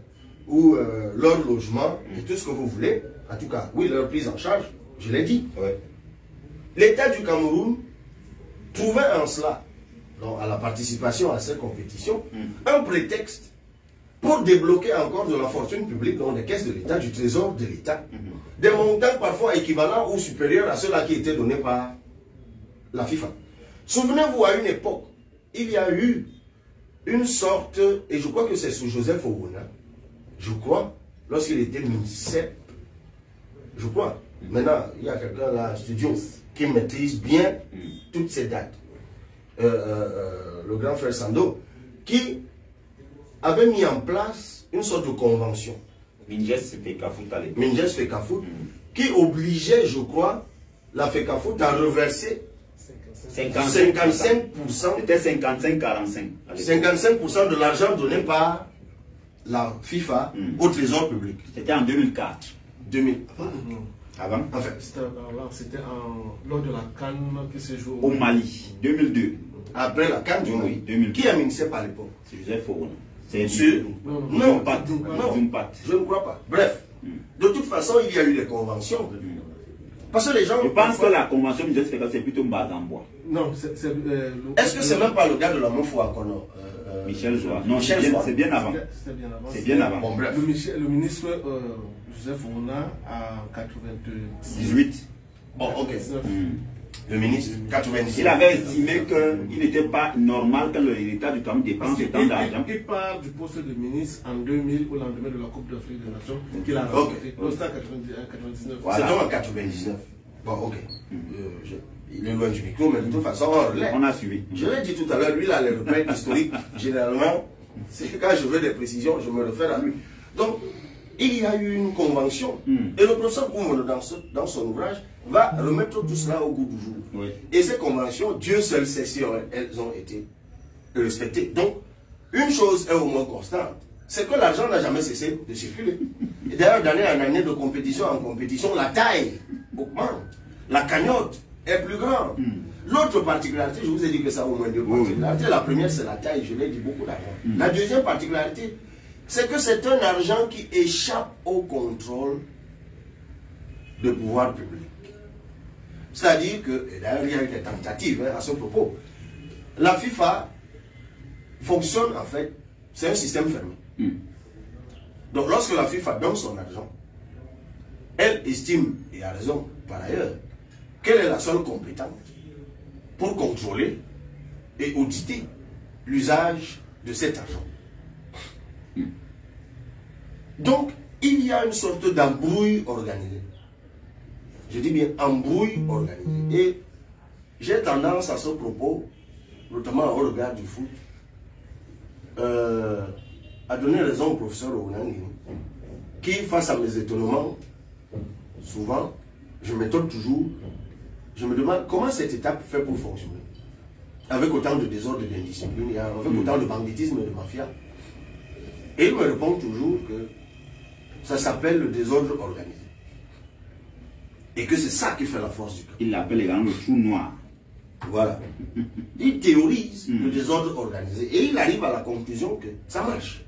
ou leur logement et tout ce que vous voulez, en tout cas, oui, leur prise en charge, je l'ai dit. Ouais. L'État du Cameroun trouvait en cela, donc à la participation à ces compétitions, un prétexte pour débloquer encore de la fortune publique dans les caisses de l'État, du trésor de l'État, des montants parfois équivalents ou supérieurs à ceux-là qui étaient donnés par la FIFA. Souvenez-vous, à une époque, il y a eu une sorte, et je crois que c'est sous Joseph Owona, je crois, lorsqu'il était ministère, je crois. Maintenant, il y a quelqu'un là en studio qui maîtrise bien toutes ces dates. Le grand frère Sando, qui avait mis en place une sorte de convention. Minges FECAFOOT à l'époque. Minges FECAFOOT, qui obligeait, je crois, la FECAFOOT à reverser 55%. C'était 55-45. 55% de l'argent donné par la FIFA au trésor public. C'était en 2004. 2000. Avant. En fait. C'était lors de la CAN qui se joue au Mali, 2002. Après la CAN du Mali. 2002. Qui a ministère par l'époque? C'est Joseph Owona. C'est sûr? Non, pas. Je ne crois pas. Bref, de toute façon, il y a eu des conventions. Parce que les gens... Je pense que la convention de FECAFOOT, c'est plutôt Mbazambois. Non, est-ce que c'est même pas le gars de la Mofoua qu'on a Michel Zoua. Non, c'est bien avant. C'est bien avant. Bon, bref. Le ministre Joseph Owona en 98. Bon, ok. Le ministre, 98. Il avait estimé qu'il n'était pas normal que l'État du Cameroun dépense autant d'argent. Il part du poste de ministre en 2000 au lendemain de la Coupe d'Afrique des Nations qu'il a remporté. C'était en 99. Voilà. C'était en 99. Bon, ok. Il est loin du micro, mais de toute façon, on a suivi. Je l'ai dit tout à l'heure, lui, il a les repères historiques. Généralement, c'est quand je veux des précisions, je me réfère à lui. Donc, il y a eu une convention. Et le professeur Koumouno, dans son ouvrage, va remettre tout cela au goût du jour. Oui. Et ces conventions, Dieu seul sait si elles ont été respectées. Donc, une chose est au moins constante, c'est que l'argent n'a jamais cessé de circuler. Et d'ailleurs, d'année en année, de compétition en compétition, la taille augmente. La cagnotte est plus grande. L'autre particularité, je vous ai dit que ça a au moins deux particularités. La première, c'est la taille, je l'ai dit, beaucoup d'argent. La deuxième particularité, c'est que c'est un argent qui échappe au contrôle de pouvoir public. C'est-à-dire que, et d'ailleurs il y a eu des tentatives à ce propos, la FIFA fonctionne en fait, c'est un système fermé. Donc lorsque la FIFA donne son argent, elle estime, et a raison par ailleurs, qu'elle est la seule compétente pour contrôler et auditer l'usage de cet argent. Donc, il y a une sorte d'embrouille organisée. Je dis bien embrouille organisée. Et j'ai tendance à ce propos, notamment au regard du foot, à donner raison au professeur Owona qui, face à mes étonnements, souvent, je m'étonne toujours, je me demande comment cette étape fait pour fonctionner. Avec autant de désordre et d'indiscipline, avec autant de banditisme et de mafia. Et il me répond toujours que ça s'appelle le désordre organisé. Et que c'est ça qui fait la force du camp. Il l'appelle également le trou noir. Voilà. Il théorise le désordre organisé et il arrive à la conclusion que ça marche.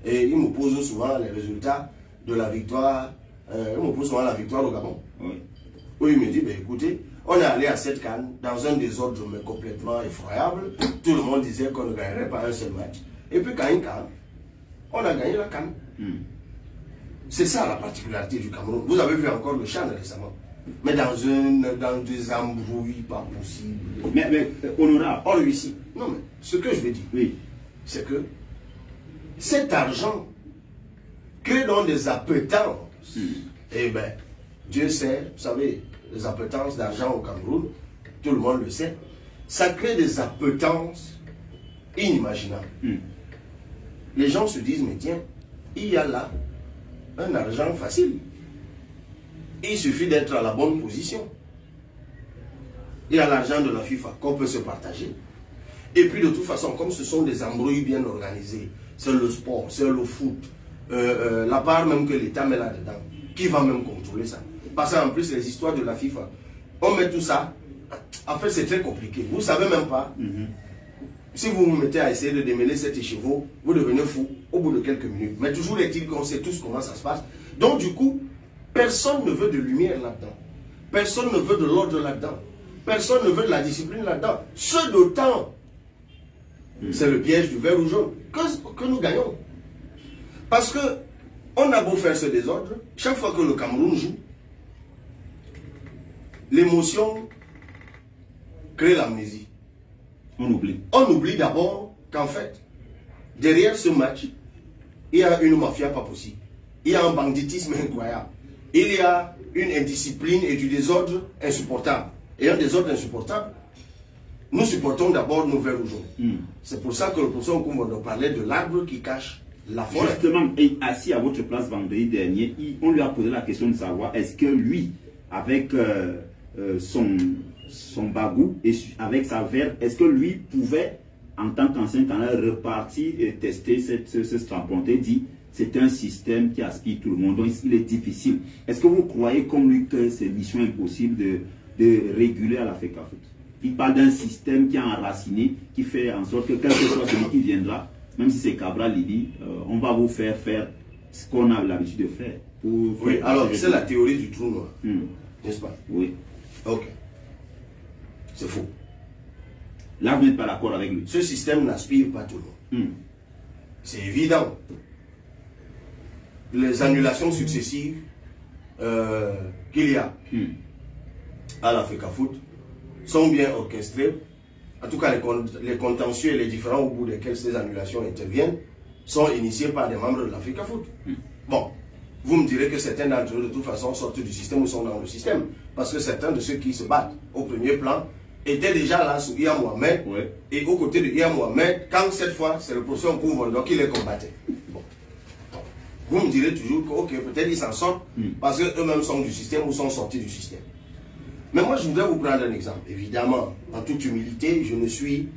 Et il me pose souvent les résultats de la victoire. Il me pose souvent la victoire au Gabon. Oui. Où il me dit, écoutez, on est allé à cette CAN dans un désordre mais complètement effroyable. Tout le monde disait qu'on ne gagnerait pas un seul match. Et puis quand il CAN, on a gagné la CAN. C'est ça la particularité du Cameroun. Vous avez vu encore le Chan récemment. Mais dans des embrouilles pas possibles. Mais honorable. Or ici. Non mais ce que je veux dire, oui, c'est que cet argent crée dans des appétences. Eh bien, Dieu sait, vous savez, les appétences d'argent au Cameroun, tout le monde le sait, ça crée des appétences inimaginables. Les gens se disent, mais tiens, il y a là un argent facile. Il suffit d'être à la bonne position. Il y a l'argent de la FIFA qu'on peut se partager. Et puis de toute façon, comme ce sont des embrouilles bien organisées, c'est le sport, c'est le foot, la part même que l'État met là-dedans, qui va même contrôler ça? Parce qu'en plus, les histoires de la FIFA, on met tout ça, en fait c'est très compliqué. Vous ne savez même pas, si vous vous mettez à essayer de démêler cet écheveau, vous devenez fou au bout de quelques minutes. Mais toujours est-il qu'on sait tous comment ça se passe. Donc du coup, personne ne veut de lumière là-dedans. Personne ne veut de l'ordre là-dedans. Personne ne veut de la discipline là-dedans. Ce d'autant, c'est le piège du vert ou jaune que nous gagnons. Parce que on a beau faire ce désordre, chaque fois que le Cameroun joue, l'émotion crée l'amnésie. On oublie. On oublie d'abord qu'en fait, derrière ce match, il y a une mafia pas possible. Il y a un banditisme incroyable. Il y a une indiscipline et du désordre insupportable. Et un désordre insupportable, nous supportons d'abord nos verts jaunes. C'est pour ça que le professeur Nkoumbondo parlait de l'arbre qui cache la forêt. Justement, et assis à votre place vendredi dernier, on lui a posé la question de savoir est-ce que lui, avec son bagou et avec sa verre, est-ce que lui pouvait, en tant qu'ancien canal, repartir et tester ce straponté, dit c'est un système qui aspire tout le monde, donc il est difficile. Est-ce que vous croyez comme lui que c'est mission impossible de réguler à la FECAFOOT? Il parle d'un système qui est enraciné, qui fait en sorte que quel que soit celui qui viendra, même si c'est Cabral, il dit, on va vous faire ce qu'on a l'habitude de faire. Oui, alors c'est la théorie du trou noir, n'est-ce pas? Oui. Ok. C'est faux. Là, vous n'êtes pas d'accord avec lui. Ce système n'aspire pas tout le monde. C'est évident. Les annulations successives qu'il y a à la FECAFOOT sont bien orchestrées. En tout cas, les contentieux et les différents au bout desquels ces annulations interviennent sont initiés par des membres de la FECAFOOT. Bon, vous me direz que certains d'entre eux, de toute façon, sortent du système ou sont dans le système. Parce que certains de ceux qui se battent au premier plan étaient déjà là sous Iya Mohamed. Et aux côtés de Iya Mohamed, quand cette fois, c'est le professeur Nkoumbondo qui les combattait. Bon. Vous me direz toujours que, ok, peut-être ils s'en sortent parce qu'eux-mêmes sont du système ou sont sortis du système. Mais moi, je voudrais vous prendre un exemple. Évidemment, en toute humilité, je ne suis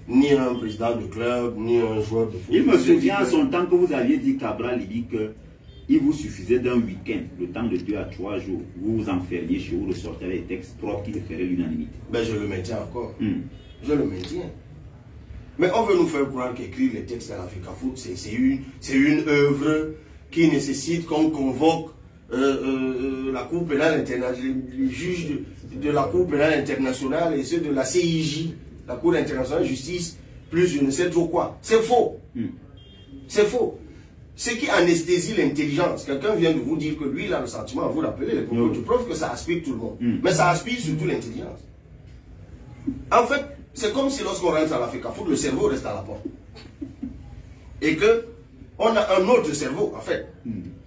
ni un président de club, ni un joueur de foot. Il me souvient à son temps que vous aviez dit, Cabral, il dit qu'il vous suffisait d'un week-end, le temps de 2 à 3 jours. Vous vous enfermiez chez vous, ressortez les textes propres qui feraient l'unanimité. Ben, je le maintiens encore. Je le maintiens. Mais on veut nous faire croire qu'écrire les textes à la FECAFOOT, c'est une œuvre qui nécessite qu'on convoque la Cour pénale internationale, les juges de la Cour pénale internationale et ceux de la CIJ, la Cour internationale de justice, plus je ne sais trop quoi. C'est faux. C'est faux. Ce qui anesthésie l'intelligence, quelqu'un vient de vous dire que lui, il a le sentiment, vous l'appelez les propos du prof, que ça aspire tout le monde. Mais ça aspire surtout l'intelligence. En fait, c'est comme si lorsqu'on rentre à la FECAFOOT, le cerveau reste à la porte. Et que on a un autre cerveau, en fait.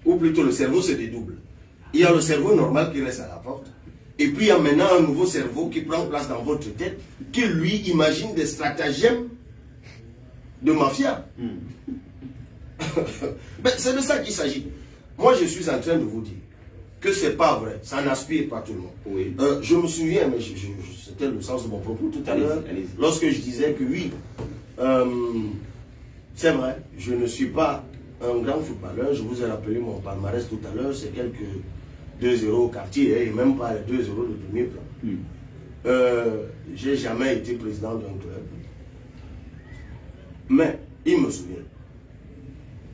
Ou plutôt le cerveau se dédouble. Il y a le cerveau normal qui reste à la porte. Et puis il y a maintenant un nouveau cerveau qui prend place dans votre tête, qui lui imagine des stratagèmes de mafia. Ben, c'est de ça qu'il s'agit. Moi, je suis en train de vous dire que c'est pas vrai. Ça n'aspire pas tout le monde. Oui. Je me souviens, mais c'était le sens de mon propos tout à l'heure, lorsque je disais que oui, c'est vrai, je ne suis pas un grand footballeur. Je vous ai rappelé mon palmarès tout à l'heure, c'est quelques 2-0 au quartier, et même pas les 2-0 de premier plan. J'ai jamais été président d'un club. Mais il me souvient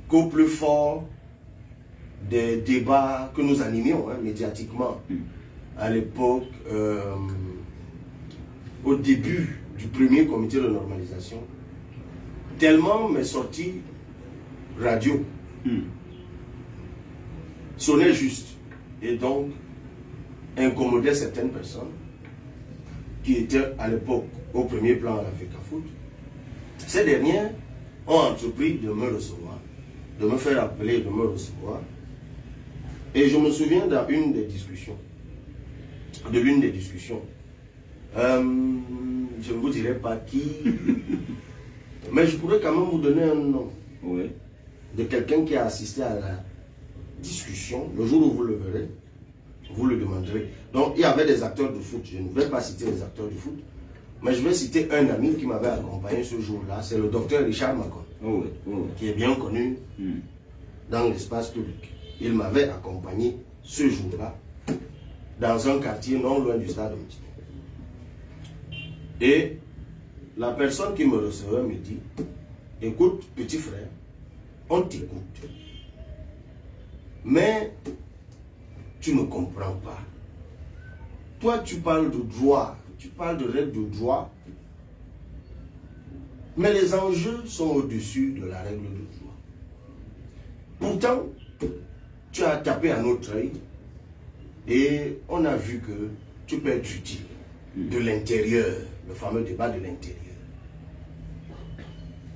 qu'au plus fort des débats que nous animions médiatiquement à l'époque, au début du premier comité de normalisation, tellement mes sorties radio sonnaient juste et donc incommodaient certaines personnes qui étaient à l'époque au premier plan à l'Africa Foot. Ces dernières ont entrepris de me recevoir, de me faire appeler, de me recevoir. Et je me souviens dans une des discussions, je ne vous dirai pas qui, mais je pourrais quand même vous donner un nom de quelqu'un qui a assisté à la discussion. Le jour où vous le verrez, vous le demanderez. Donc il y avait des acteurs de foot, je ne vais pas citer les acteurs de foot, mais je vais citer un ami qui m'avait accompagné ce jour-là, c'est le docteur Richard Macon, qui est bien connu dans l'espace public. Il m'avait accompagné ce jour-là dans un quartier non loin du stade. Et la personne qui me recevait me dit, écoute petit frère, on t'écoute, mais tu ne comprends pas. Toi tu parles de droit, tu parles de règles de droit, mais les enjeux sont au-dessus de la règle de droit. Pourtant, tu as tapé à notre œil et on a vu que tu peux être utile de l'intérieur, le fameux débat de l'intérieur.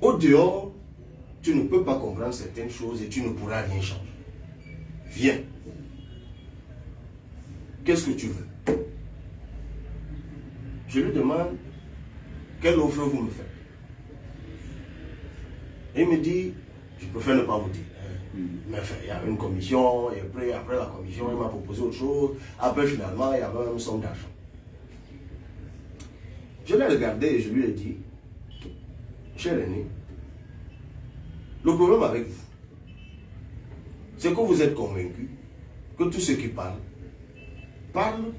Au dehors, tu ne peux pas comprendre certaines choses et tu ne pourras rien changer. Viens. Qu'est-ce que tu veux? Je lui demande, quelle offre vous me faites? Et il me dit, je préfère ne pas vous dire. Mais enfin, il y avait une commission, et après la commission, il m'a proposé autre chose. Après, finalement, il y avait une somme d'argent. Je l'ai regardé et je lui ai dit, cher aîné, le problème avec vous, c'est que vous êtes convaincu que tous ceux qui parlent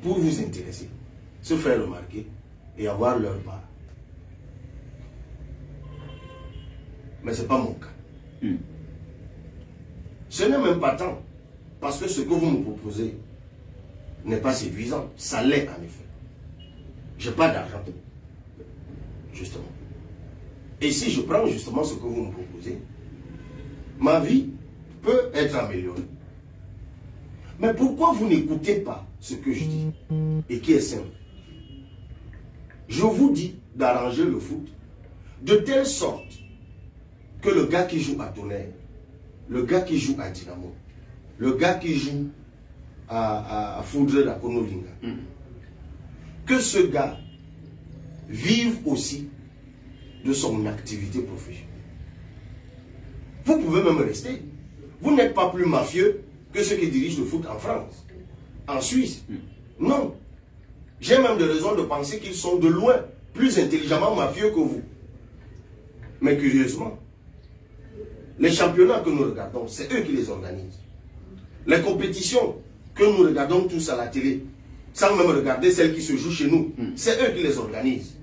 pour vous intéresser, se faire remarquer et avoir leur part. Mais ce n'est pas mon cas. Ce n'est même pas tant, parce que ce que vous me proposez n'est pas séduisant. Ça l'est en effet. Je n'ai pas d'argent, justement. Et si je prends justement ce que vous me proposez, ma vie peut être améliorée. Mais pourquoi vous n'écoutez pas ce que je dis et qui est simple? Je vous dis d'arranger le foot de telle sorte que le gars qui joue à Tonnerre, le gars qui joue à Dynamo, le gars qui joue à Foudre à Konolinga, que ce gars vive aussi de son activité professionnelle. Vous pouvez même rester. Vous n'êtes pas plus mafieux que ceux qui dirigent le foot en France, en Suisse. Non. J'ai même des raisons de penser qu'ils sont de loin plus intelligemment mafieux que vous. Mais curieusement, les championnats que nous regardons, c'est eux qui les organisent. Les compétitions que nous regardons tous à la télé, sans même regarder celles qui se jouent chez nous, c'est eux qui les organisent.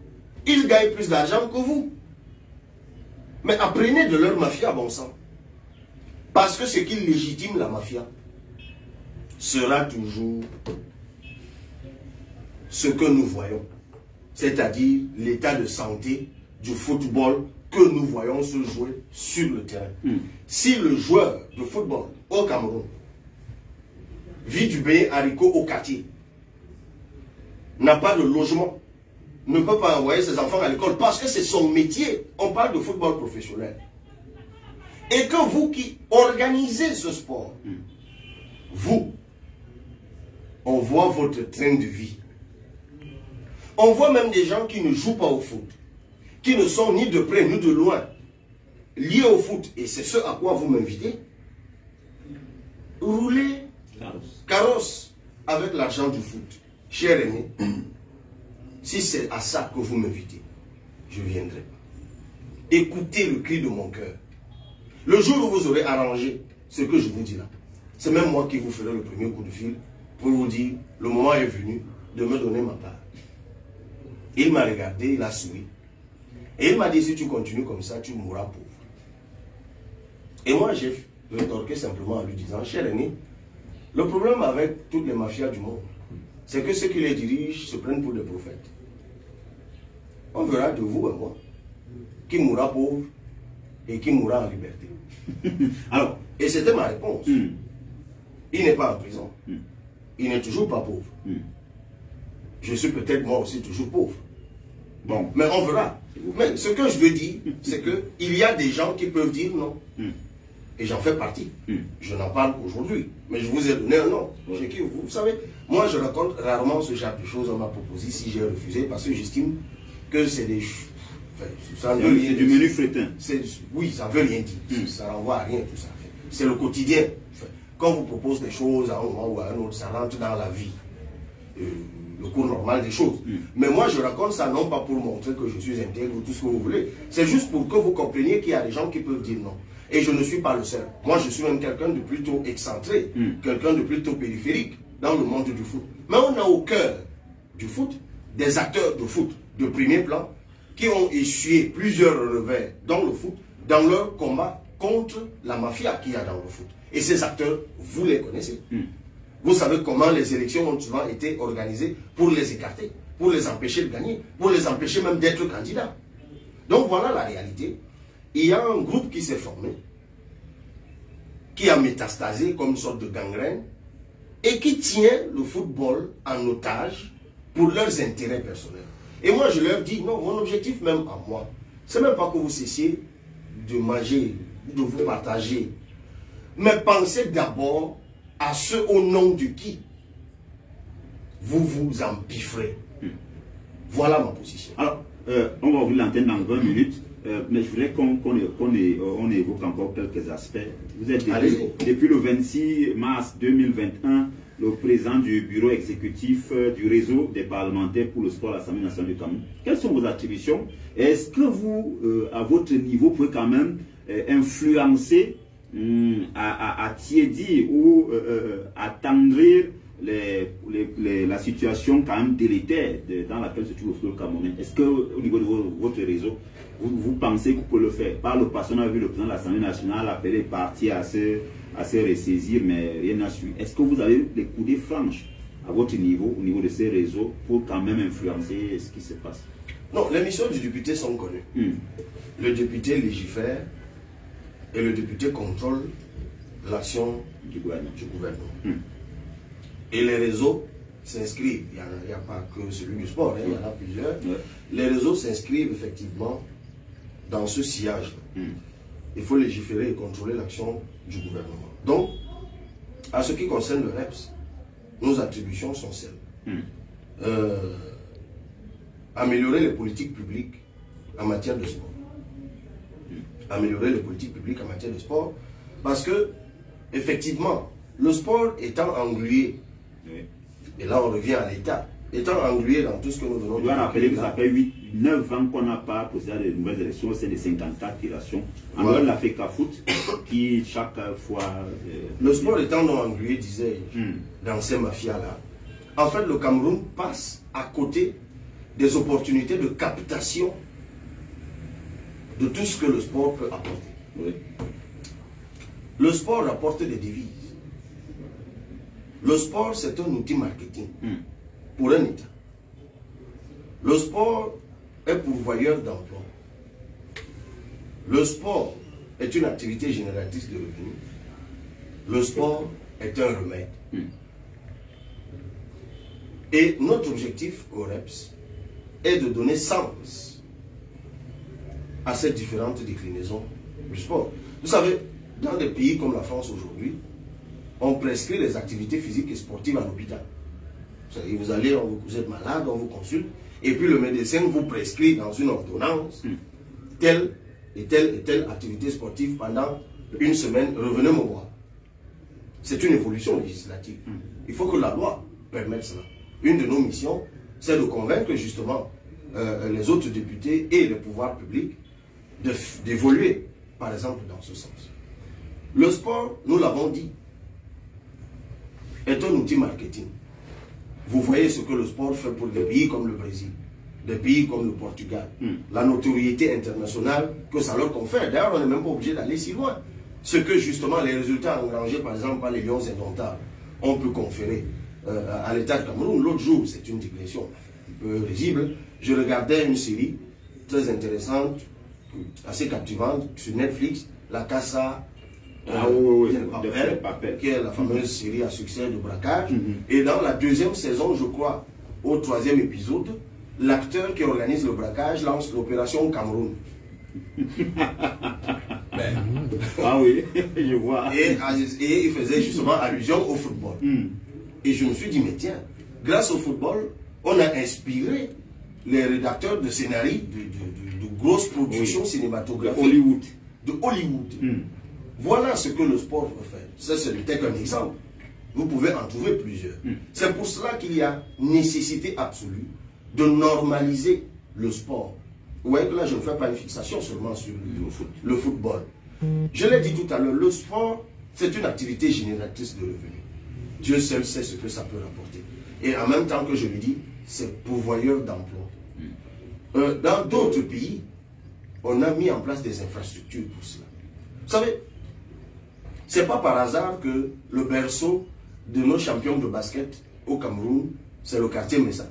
Ils gagnent plus d'argent que vous. Mais apprenez de leur mafia, bon sang. Parce que ce qui légitime la mafia sera toujours ce que nous voyons. C'est-à-dire l'état de santé du football que nous voyons se jouer sur le terrain. Si le joueur de football au Cameroun vit du béné haricot au quartier, n'a pas de logement, ne peut pas envoyer ses enfants à l'école parce que c'est son métier. On parle de football professionnel. Et que vous qui organisez ce sport, vous, on voit votre train de vie. On voit même des gens qui ne jouent pas au foot, qui ne sont ni de près ni de loin, lié au foot, et c'est ce à quoi vous m'invitez, rouler carrosse avec l'argent du foot. Cher aîné, si c'est à ça que vous m'invitez, je viendrai. Écoutez le cri de mon cœur. Le jour où vous aurez arrangé ce que je vous dis là, c'est même moi qui vous ferai le premier coup de fil pour vous dire, le moment est venu de me donner ma part. Il m'a regardé, il a souri. Et il m'a dit, si tu continues comme ça, tu mourras pauvre. Et moi, j'ai rétorqué simplement en lui disant, cher aîné, le problème avec toutes les mafias du monde, c'est que ceux qui les dirigent se prennent pour des prophètes. On verra de vous et moi qui mourra pauvre et qui mourra en liberté. Alors, et c'était ma réponse. Il n'est pas en prison. Il n'est toujours pas pauvre. Je suis peut-être moi aussi toujours pauvre. Bon, mais on verra. Mais ce que je veux dire, c'est qu'il y a des gens qui peuvent dire non. Et j'en fais partie. Je n'en parle qu'aujourd'hui. Mais je vous ai donné un nom. Vous savez, moi je raconte rarement ce genre de choses. On m'a proposé si j'ai refusé parce que j'estime que c'est des... c'est du menu fretin. Oui, ça ne veut rien dire. Ça renvoie à rien tout ça. C'est le quotidien. Quand on vous propose des choses à un moment ou à un autre, ça rentre dans la vie. Le cours normal des choses. Mais moi, je raconte ça non pas pour montrer que je suis intègre ou tout ce que vous voulez. C'est juste pour que vous compreniez qu'il y a des gens qui peuvent dire non. Et je ne suis pas le seul. Moi, je suis même quelqu'un de plutôt excentré, quelqu'un de plutôt périphérique dans le monde du foot. Mais on a au cœur du foot des acteurs de foot de premier plan qui ont essuyé plusieurs revers dans le foot, dans leur combat contre la mafia qu'il y a dans le foot. Et ces acteurs, vous les connaissez. Vous savez comment les élections ont souvent été organisées pour les écarter, pour les empêcher de gagner, pour les empêcher même d'être candidats. Donc voilà la réalité. Il y a un groupe qui s'est formé, qui a métastasé comme une sorte de gangrène, et qui tient le football en otage pour leurs intérêts personnels. Et moi je leur dis, non, mon objectif même à moi, c'est même pas que vous cessiez de manger, de vous partager, mais pensez d'abord à ceux au nom de qui vous vous empiffrez. Voilà ma position. Alors, on va ouvrir l'antenne dans 20 minutes, mais je voudrais qu'on évoque encore quelques aspects. Vous êtes depuis le 26 mars 2021, le président du bureau exécutif du réseau des parlementaires pour le sport à l'Assemblée nationale du Cameroun. Quelles sont vos attributions? Est-ce que vous, à votre niveau, pouvez quand même influencer, à tiédir ou attendrir la situation quand même délétère dans laquelle se trouve le football camerounais? Est-ce qu'au niveau de votre réseau, vous pensez que vous pouvez le faire? Par le passé, on a vu le président de l'Assemblée nationale appeler les partis à se ressaisir, mais rien n'a su. Est-ce que vous avez les coudées franches à votre niveau, au niveau de ces réseaux, pour quand même influencer ce qui se passe? Non, les missions du député sont connues. Le député légifère et le député contrôle l'action du gouvernement. Et les réseaux s'inscrivent, il n'y a pas que celui du sport, il y en a plusieurs. Les réseaux s'inscrivent effectivement dans ce sillage. Il faut légiférer et contrôler l'action du gouvernement. Donc, à ce qui concerne le REPS, nos attributions sont celles. Améliorer les politiques publiques en matière de sport. Améliorer les politiques publiques en matière de sport, parce que, effectivement, le sport étant englué, et là on revient à l'État, étant englué dans tout ce que nous venons de dire. Je dois rappeler que ça fait 9 ans qu'on n'a pas procédé à de nouvelles élections, c'est des 54 iterations. En dehors de la FECAFOOT, qui chaque fois... Le sport étant non englué, disais-je, dans ces mafias-là, en fait le Cameroun passe à côté des opportunités de captation de tout ce que le sport peut apporter. Le sport apporte des devises. Le sport, c'est un outil marketing pour un État. Le sport est pourvoyeur d'emplois. Le sport est une activité génératrice de revenus. Le sport est un remède. Et notre objectif au REPS est de donner sens à ces différentes déclinaisons du sport. Vous savez, dans des pays comme la France aujourd'hui, on prescrit les activités physiques et sportives à l'hôpital. Vous allez, vous êtes malade, on vous consulte, et puis le médecin vous prescrit dans une ordonnance telle et telle activité sportive pendant une semaine, revenez me voir. C'est une évolution législative. Il faut que la loi permette cela. Une de nos missions, c'est de convaincre justement les autres députés et le pouvoir public d'évoluer, par exemple, dans ce sens. Le sport, nous l'avons dit, est un outil marketing. Vous voyez ce que le sport fait pour des pays comme le Brésil, des pays comme le Portugal, la notoriété internationale que ça leur confère. D'ailleurs, on n'est même pas obligé d'aller si loin. Ce que justement les résultats engrangés, par exemple, par les Lions indomptables, on peut conférer à l'État de Cameroun. L'autre jour, c'est une digression un peu risible, je regardais une série très intéressante, assez captivante, sur Netflix, La Casa del Papel, qui est la fameuse série à succès de braquage. Et dans la deuxième saison, je crois, au 3e épisode, l'acteur qui organise le braquage lance l'opération Cameroun. Ah oui, je vois. Et il faisait justement allusion au football. Et je me suis dit, mais tiens, grâce au football, on a inspiré les rédacteurs de scénarii de grosses productions cinématographiques de Hollywood. Voilà ce que le sport peut faire. Ça, ce n'était qu'un exemple. Vous pouvez en trouver plusieurs. C'est pour cela qu'il y a nécessité absolue de normaliser le sport. Vous voyez que là, je ne fais pas une fixation seulement sur le football. Je l'ai dit tout à l'heure, le sport, c'est une activité génératrice de revenus. Dieu seul sait ce que ça peut rapporter. Et en même temps que je le dis, c'est pourvoyeur d'emploi. Dans d'autres pays, on a mis en place des infrastructures pour cela. Vous savez, c'est pas par hasard que le berceau de nos champions de basket au Cameroun, c'est le quartier Messa.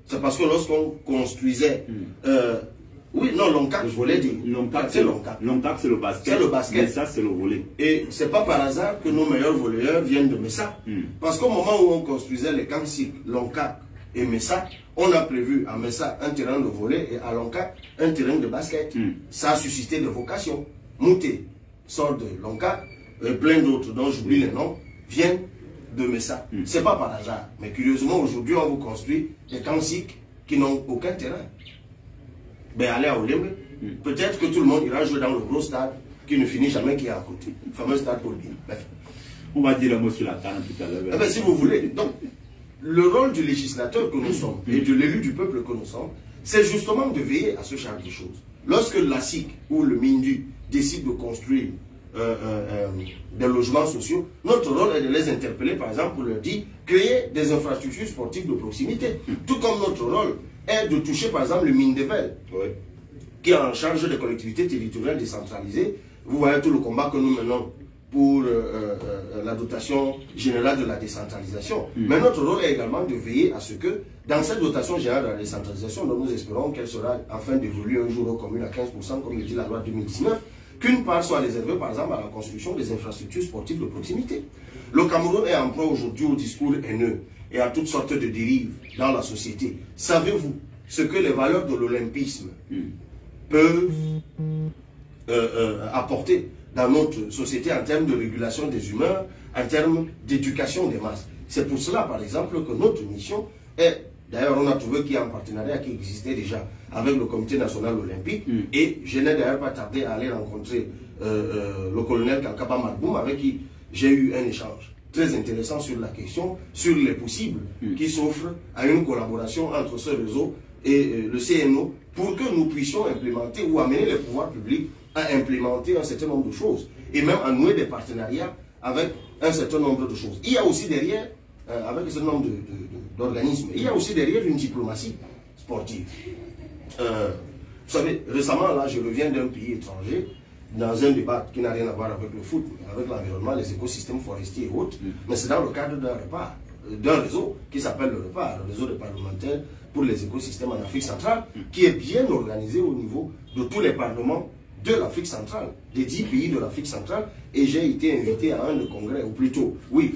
C'est parce que lorsqu'on construisait... oui, non, Loncac, je voulais dire. Loncac, c'est le basket. C'est le basket. Messa, c'est le volley. Et c'est pas par hasard que nos meilleurs volleyeurs viennent de Messa. Parce qu'au moment où on construisait les camps cycles, Loncac et Messa, on a prévu à Messa un terrain de volley et à Loncac un terrain de basket. Ça a suscité des vocations. Mouté sort de Loncac, plein d'autres dont j'oublie les noms, viennent de Messa. C'est pas par hasard. Mais curieusement, aujourd'hui, on vous construit des camps cycles qui n'ont aucun terrain. Ben, allez à Olembe, peut-être que tout le monde ira jouer dans le gros stade qui ne finit jamais, qui est à côté. Le fameux stade Paul Biya. Bref. On va dire le mot sur la table tout à l'heure. Eh ben, si vous voulez. Donc, le rôle du législateur que nous sommes et de l'élu du peuple que nous sommes, c'est justement de veiller à ce genre de choses. Lorsque la SIC ou le MINDU décide de construire des logements sociaux, notre rôle est de les interpeller, par exemple, pour leur dire créer des infrastructures sportives de proximité. Tout comme notre rôle est de toucher, par exemple, le MINDEVEL, qui est en charge des collectivités territoriales décentralisées. Vous voyez tout le combat que nous menons pour la dotation générale de la décentralisation. Mais notre rôle est également de veiller à ce que, dans cette dotation générale de la décentralisation, dont nous espérons qu'elle sera enfin dévolue un jour aux communes à 15%, comme le dit la loi 2019, qu'une part soit réservée, par exemple, à la construction des infrastructures sportives de proximité. Le Cameroun est en proie aujourd'hui au discours haineux et à toutes sortes de dérives dans la société. Savez-vous ce que les valeurs de l'olympisme peuvent apporter dans notre société en termes de régulation des humeurs, en termes d'éducation des masses? C'est pour cela, par exemple, que notre mission est... D'ailleurs, on a trouvé qu'il y a un partenariat qui existait déjà avec le Comité national olympique. Et je n'ai d'ailleurs pas tardé à aller rencontrer le colonel Kankaba Marboum, avec qui j'ai eu un échange très intéressant sur la question, sur les possibles qui s'offrent à une collaboration entre ce réseau et le CNO pour que nous puissions implémenter ou amener les pouvoirs publics à implémenter un certain nombre de choses et même à nouer des partenariats avec un certain nombre de choses. Il y a aussi derrière, avec un certain nombre d'organismes, il y a aussi derrière une diplomatie sportive. Vous savez, récemment, là, je reviens d'un pays étranger dans un débat qui n'a rien à voir avec le foot, avec l'environnement, les écosystèmes forestiers et autres, mais c'est dans le cadre d'un réseau qui s'appelle le REPAR, le réseau des parlementaires pour les écosystèmes en Afrique centrale, qui est bien organisé au niveau de tous les parlements de l'Afrique centrale, des 10 pays de l'Afrique centrale, et j'ai été invité à un congrès, ou plutôt, oui,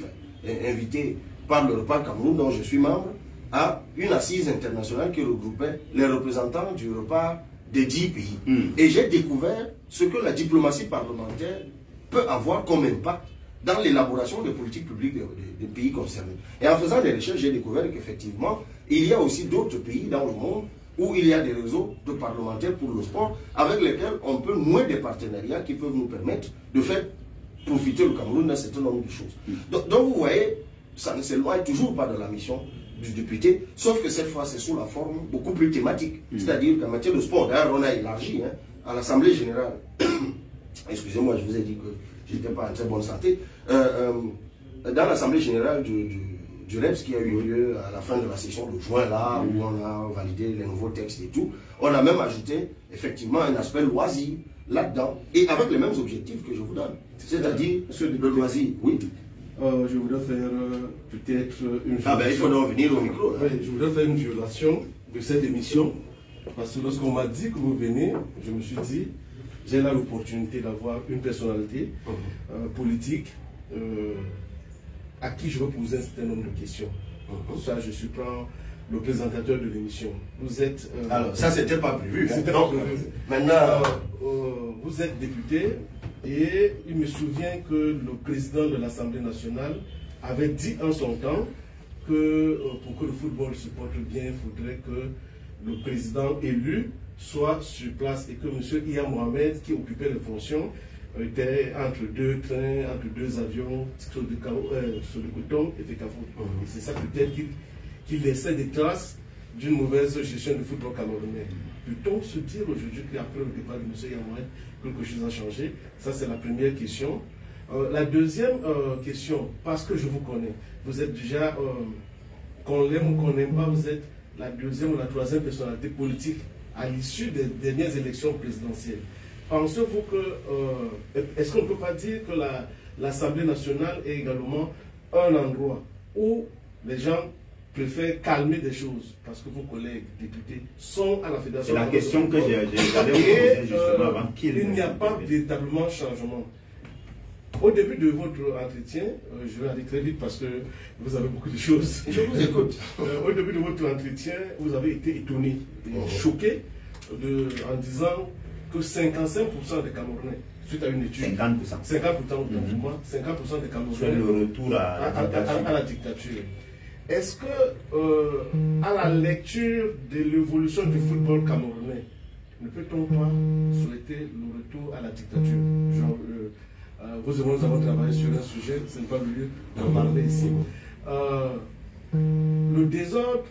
invité par le REPAR Cameroun, dont je suis membre, à une assise internationale qui regroupait les représentants du REPAR des 10 pays. Et j'ai découvert ce que la diplomatie parlementaire peut avoir comme impact dans l'élaboration des politiques publiques des pays concernés. Et en faisant des recherches, j'ai découvert qu'effectivement, il y a aussi d'autres pays dans le monde où il y a des réseaux de parlementaires pour le sport avec lesquels on peut nouer des partenariats qui peuvent nous permettre de faire profiter le Cameroun d'un certain nombre de choses. Donc vous voyez, ça ne s'éloigne toujours pas de la mission du député, sauf que cette fois c'est sous la forme beaucoup plus thématique. C'est-à-dire qu'en matière de sport, d'ailleurs on a élargi à l'Assemblée Générale, excusez-moi, je vous ai dit que je n'étais pas en très bonne santé, dans l'Assemblée Générale du REPS qui a eu lieu à la fin de la session de juin, là où on a validé les nouveaux textes et tout, on a même ajouté effectivement un aspect loisir là-dedans, et avec les mêmes objectifs que je vous donne, c'est-à-dire le loisir, oui. Je voudrais faire peut-être une violation. Ah ben il faut donc venir au micro. Oui, je voudrais faire une violation de cette émission, parce que lorsqu'on m'a dit que vous venez, je me suis dit, j'ai là l'opportunité d'avoir une personnalité politique à qui je vais poser un certain nombre de questions. Ça, je surprends le présentateur de l'émission. Vous êtes... Alors, ça, c'était pas prévu. C'était pas prévu. Maintenant... vous êtes député, et il me souvient que le président de l'Assemblée nationale avait dit en son temps que pour que le football se porte bien, il faudrait que le président élu soit sur place et que M. Iya Mohamed, qui occupait les fonctions, était entre deux trains, entre deux avions, sur le coton et Fekafou. Et c'est ça peut-être qui laissait des traces d'une mauvaise gestion du football camerounais. Peut-on se dire aujourd'hui qu'après le départ de M. Iya Mohamed, quelque chose a changé? Ça, c'est la première question. La deuxième question, parce que je vous connais, vous êtes déjà, qu'on l'aime ou qu'on n'aime pas, vous êtes la deuxième ou la troisième personnalité politique à l'issue des dernières élections présidentielles. Pensez-vous que, est-ce qu'on ne peut pas dire que l'Assemblée nationale est également un endroit où les gens préfèrent calmer des choses, parce que vos collègues députés sont à la Fédération? C'est la question que j'ai poser justement avant qu'il... Il n'y a pas véritablement changement. Au début de votre entretien, je vais aller très vite parce que vous avez beaucoup de choses. Je vous écoute. Au début de votre entretien, vous avez été étonné, choqué, en disant que 55% des Camerounais, suite à une étude, 50% pour moi, 50% des Camerounais le retour à la dictature. Est-ce que, à la lecture de l'évolution du football camerounais, ne peut-on pas souhaiter le retour à la dictature? Genre, vous et moi, nous avons travaillé sur un sujet, ce n'est pas le lieu d'en parler ici. Le désordre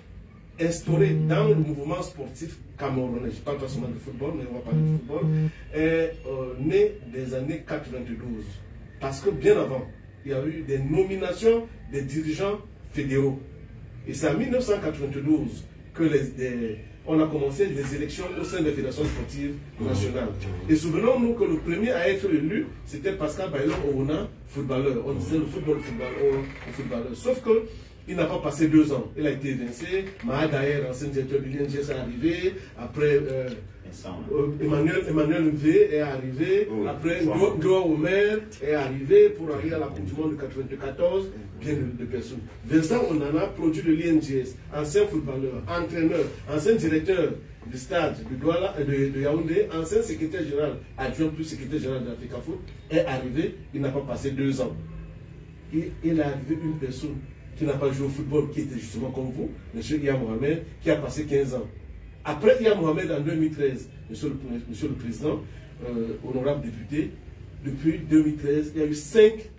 instauré dans le mouvement sportif camerounais, je ne parle pas seulement de football, mais on va parler de football, est né des années 92. Parce que bien avant, il y a eu des nominations des dirigeants fédéraux. Et c'est en 1992 que on a commencé les élections au sein des fédérations sportives nationales. Et souvenons-nous que le premier à être élu, c'était Pascal Baylor Ouna, footballeur. On disait le football footballeur. Sauf que il n'a pas passé 2 ans. Il a été évincé. Maha Daher, ancien directeur de l'INGS, est arrivé. Après, Emmanuel V est arrivé. Après, Doa Omer est arrivé pour arriver à la Coupe du Monde de 1994. Bien de personnes. Vincent Onana, produit de l'INGS, ancien footballeur, entraîneur, ancien directeur du stade de Douala, de Yaoundé, ancien secrétaire général, adjoint plus secrétaire général de l'Africa Foot, est arrivé. Il n'a pas passé 2 ans. Et il est arrivé une personne qui n'a pas joué au football, qui était justement comme vous, M. Iya Mohamed, qui a passé 15 ans. Après Iya Mohamed en 2013, Monsieur le Président, honorable député, depuis 2013, il y a eu 5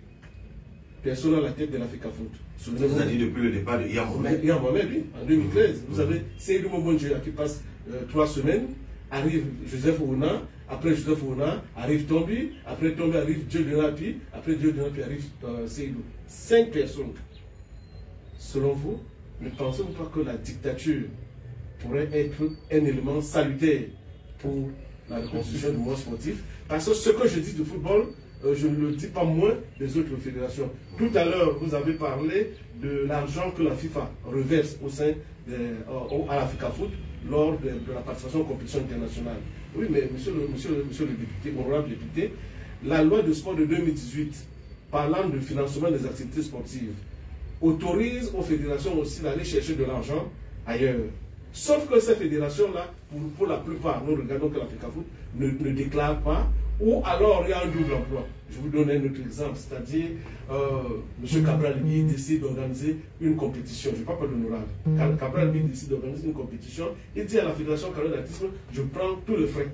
personnes à la tête de l'Africa Foot. Vous avez dit depuis le départ de Iya Mohamed? Iya Mohamed, oui, en 2013. Vous avez Seydou Mobonjia qui passe 3 semaines, arrive Joseph Ouna, après Joseph Ouna arrive Tombi, après Tombi arrive Dieu de Napi, après Dieu de Napi arrive Seydou. 5 personnes. Selon vous, ne pensez-vous pas que la dictature pourrait être un élément salutaire pour la reconstruction du mouvement sportif? Parce que ce que je dis du football, je ne le dis pas moins des autres fédérations. Tout à l'heure, vous avez parlé de l'argent que la FIFA reverse au sein à l'Africa Foot lors de la participation aux compétitions internationales. Oui, mais monsieur le député, honorable député, la loi de sport de 2018, parlant du financement des activités sportives, autorise aux fédérations aussi d'aller chercher de l'argent ailleurs. Sauf que ces fédérations-là, pour la plupart, nous regardons que l'Africa Foot ne déclare pas Ou alors il y a un double emploi. Je vous donne un autre exemple, c'est-à-dire M. Cabral Libi décide d'organiser une compétition. Je ne parle pas d'honorable. Cabral Libi décide d'organiser une compétition. Il dit à la Fédération camerounaise d'athlétisme, je prends tous les frais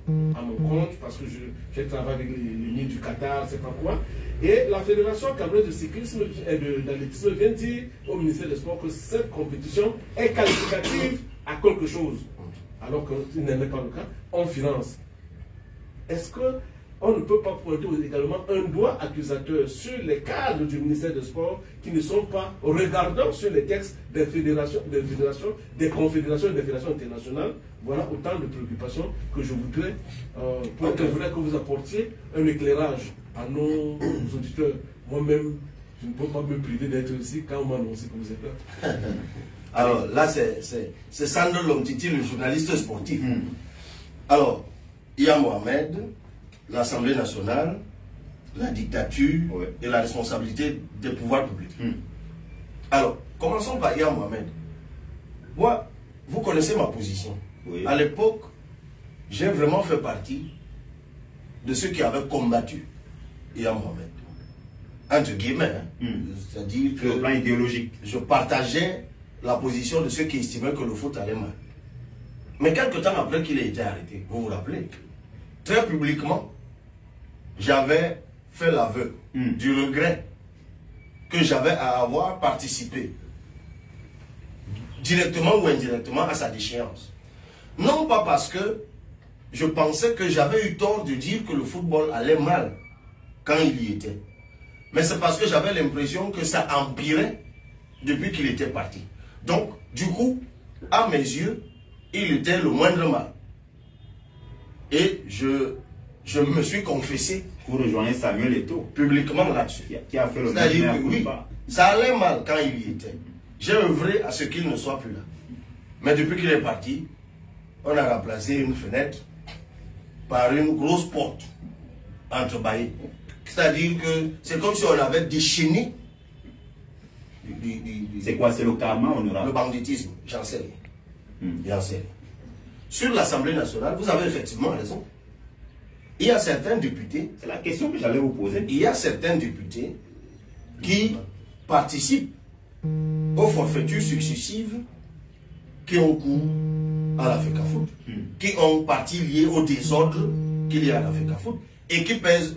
à mon compte parce que je travaille avec les ministres du Qatar, c'est pas quoi. Et la Fédération camerounaise de cyclisme et d'athlétisme vient dire au ministère des Sports que cette compétition est qualificative à quelque chose. Alors que ce n'est pas le cas, on finance. Est-ce qu'on ne peut pas pointer également un doigt accusateur sur les cadres du ministère des Sports qui ne sont pas regardants sur les textes des fédérations, des confédérations et des fédérations internationales? Voilà autant de préoccupations que je voudrais, que vous apportiez un éclairage à nos auditeurs. Moi-même, je ne peux pas me priver d'être ici quand on m'a annoncé que vous êtes là. Alors là, c'est Sandro Lomtiti, le journaliste sportif. Alors, Iya Mohamed, l'Assemblée nationale, la dictature et la responsabilité des pouvoirs publics. Alors, commençons par Iya Mohamed. Moi, vous connaissez ma position. À l'époque, j'ai vraiment fait partie de ceux qui avaient combattu Iya Mohamed. Entre guillemets, c'est-à-dire que le plan idéologique. Je partageais la position de ceux qui estimaient que le foot allait mal. Mais quelques temps après qu'il ait été arrêté, vous vous rappelez, très publiquement, j'avais fait l'aveu du regret que j'avais à avoir participé, directement ou indirectement, à sa déchéance. Non pas parce que je pensais que j'avais eu tort de dire que le football allait mal quand il y était, mais c'est parce que j'avais l'impression que ça empirait depuis qu'il était parti. Donc, du coup, à mes yeux, il était le moindre mal. Et je me suis confessé. Vous rejoignez Samuel Eto'o publiquement là-dessus. Qui a fait le C'est-à-dire que oui, ça allait mal quand il y était. J'ai œuvré à ce qu'il ne soit plus là. Mais depuis qu'il est parti, on a remplacé une fenêtre par une grosse porte entrebâillée. C'est-à-dire que c'est comme si on avait déchaîné. C'est quoi? C'est le karma honorable? Le banditisme, j'en sais rien. J'en sais rien. Sur l'Assemblée nationale, vous avez effectivement raison. Il y a certains députés. C'est la question que j'allais vous poser. Il y a certains députés qui participent aux forfaitures successives qui ont cours à la FECAFOOT, qui ont partie liée au désordre qu'il y a à la FECAFOOT et qui pèsent,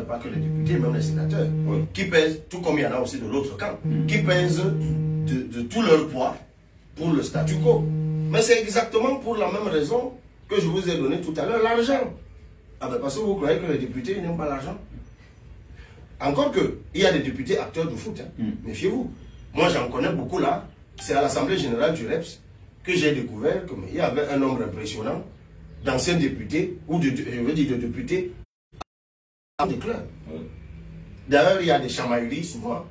pas que les députés, même les sénateurs, qui pèsent, tout comme il y en a aussi de l'autre camp, qui pèsent de tout leur poids pour le statu quo. Mais c'est exactement pour la même raison que je vous ai donné tout à l'heure, l'argent. Ah ben parce que vous croyez que les députés n'aiment pas l'argent. Encore que, il y a des députés acteurs du foot, méfiez-vous. Moi j'en connais beaucoup là, c'est à l'Assemblée générale du REPS que j'ai découvert qu'il y avait un nombre impressionnant d'anciens députés, ou je veux dire de députés des clubs. D'ailleurs, il y a des chamailleries souvent,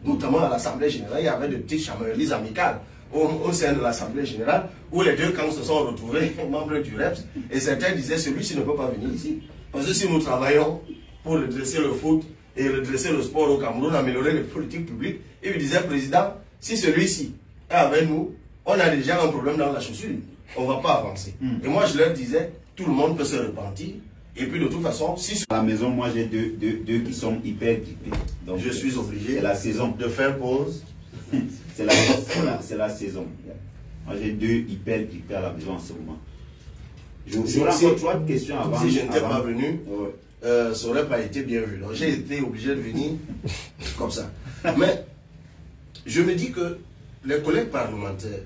notamment à l'Assemblée générale, il y avait de petites chamailleries amicales au sein de l'Assemblée générale, où les deux camps se sont retrouvés membres du REPS, et certains disaient celui-ci ne peut pas venir ici. Parce que si nous travaillons pour redresser le foot et redresser le sport au Cameroun, améliorer les politiques publiques, et il disait, président, si celui-ci est avec nous, on a déjà un problème dans la chaussure, on ne va pas avancer. Et moi je leur disais, tout le monde peut se repentir, et puis de toute façon, si... À la maison, moi j'ai deux qui sont hyper équipés. Donc je suis obligé la saison de faire pause. C'est la saison. Moi j'ai deux hyper équipés à la maison en ce moment. J'aurais encore trois questions avant. Si je n'étais pas venu, ça n'aurait pas été bien vu. Donc j'ai été obligé de venir comme ça. Mais je me dis que les collègues parlementaires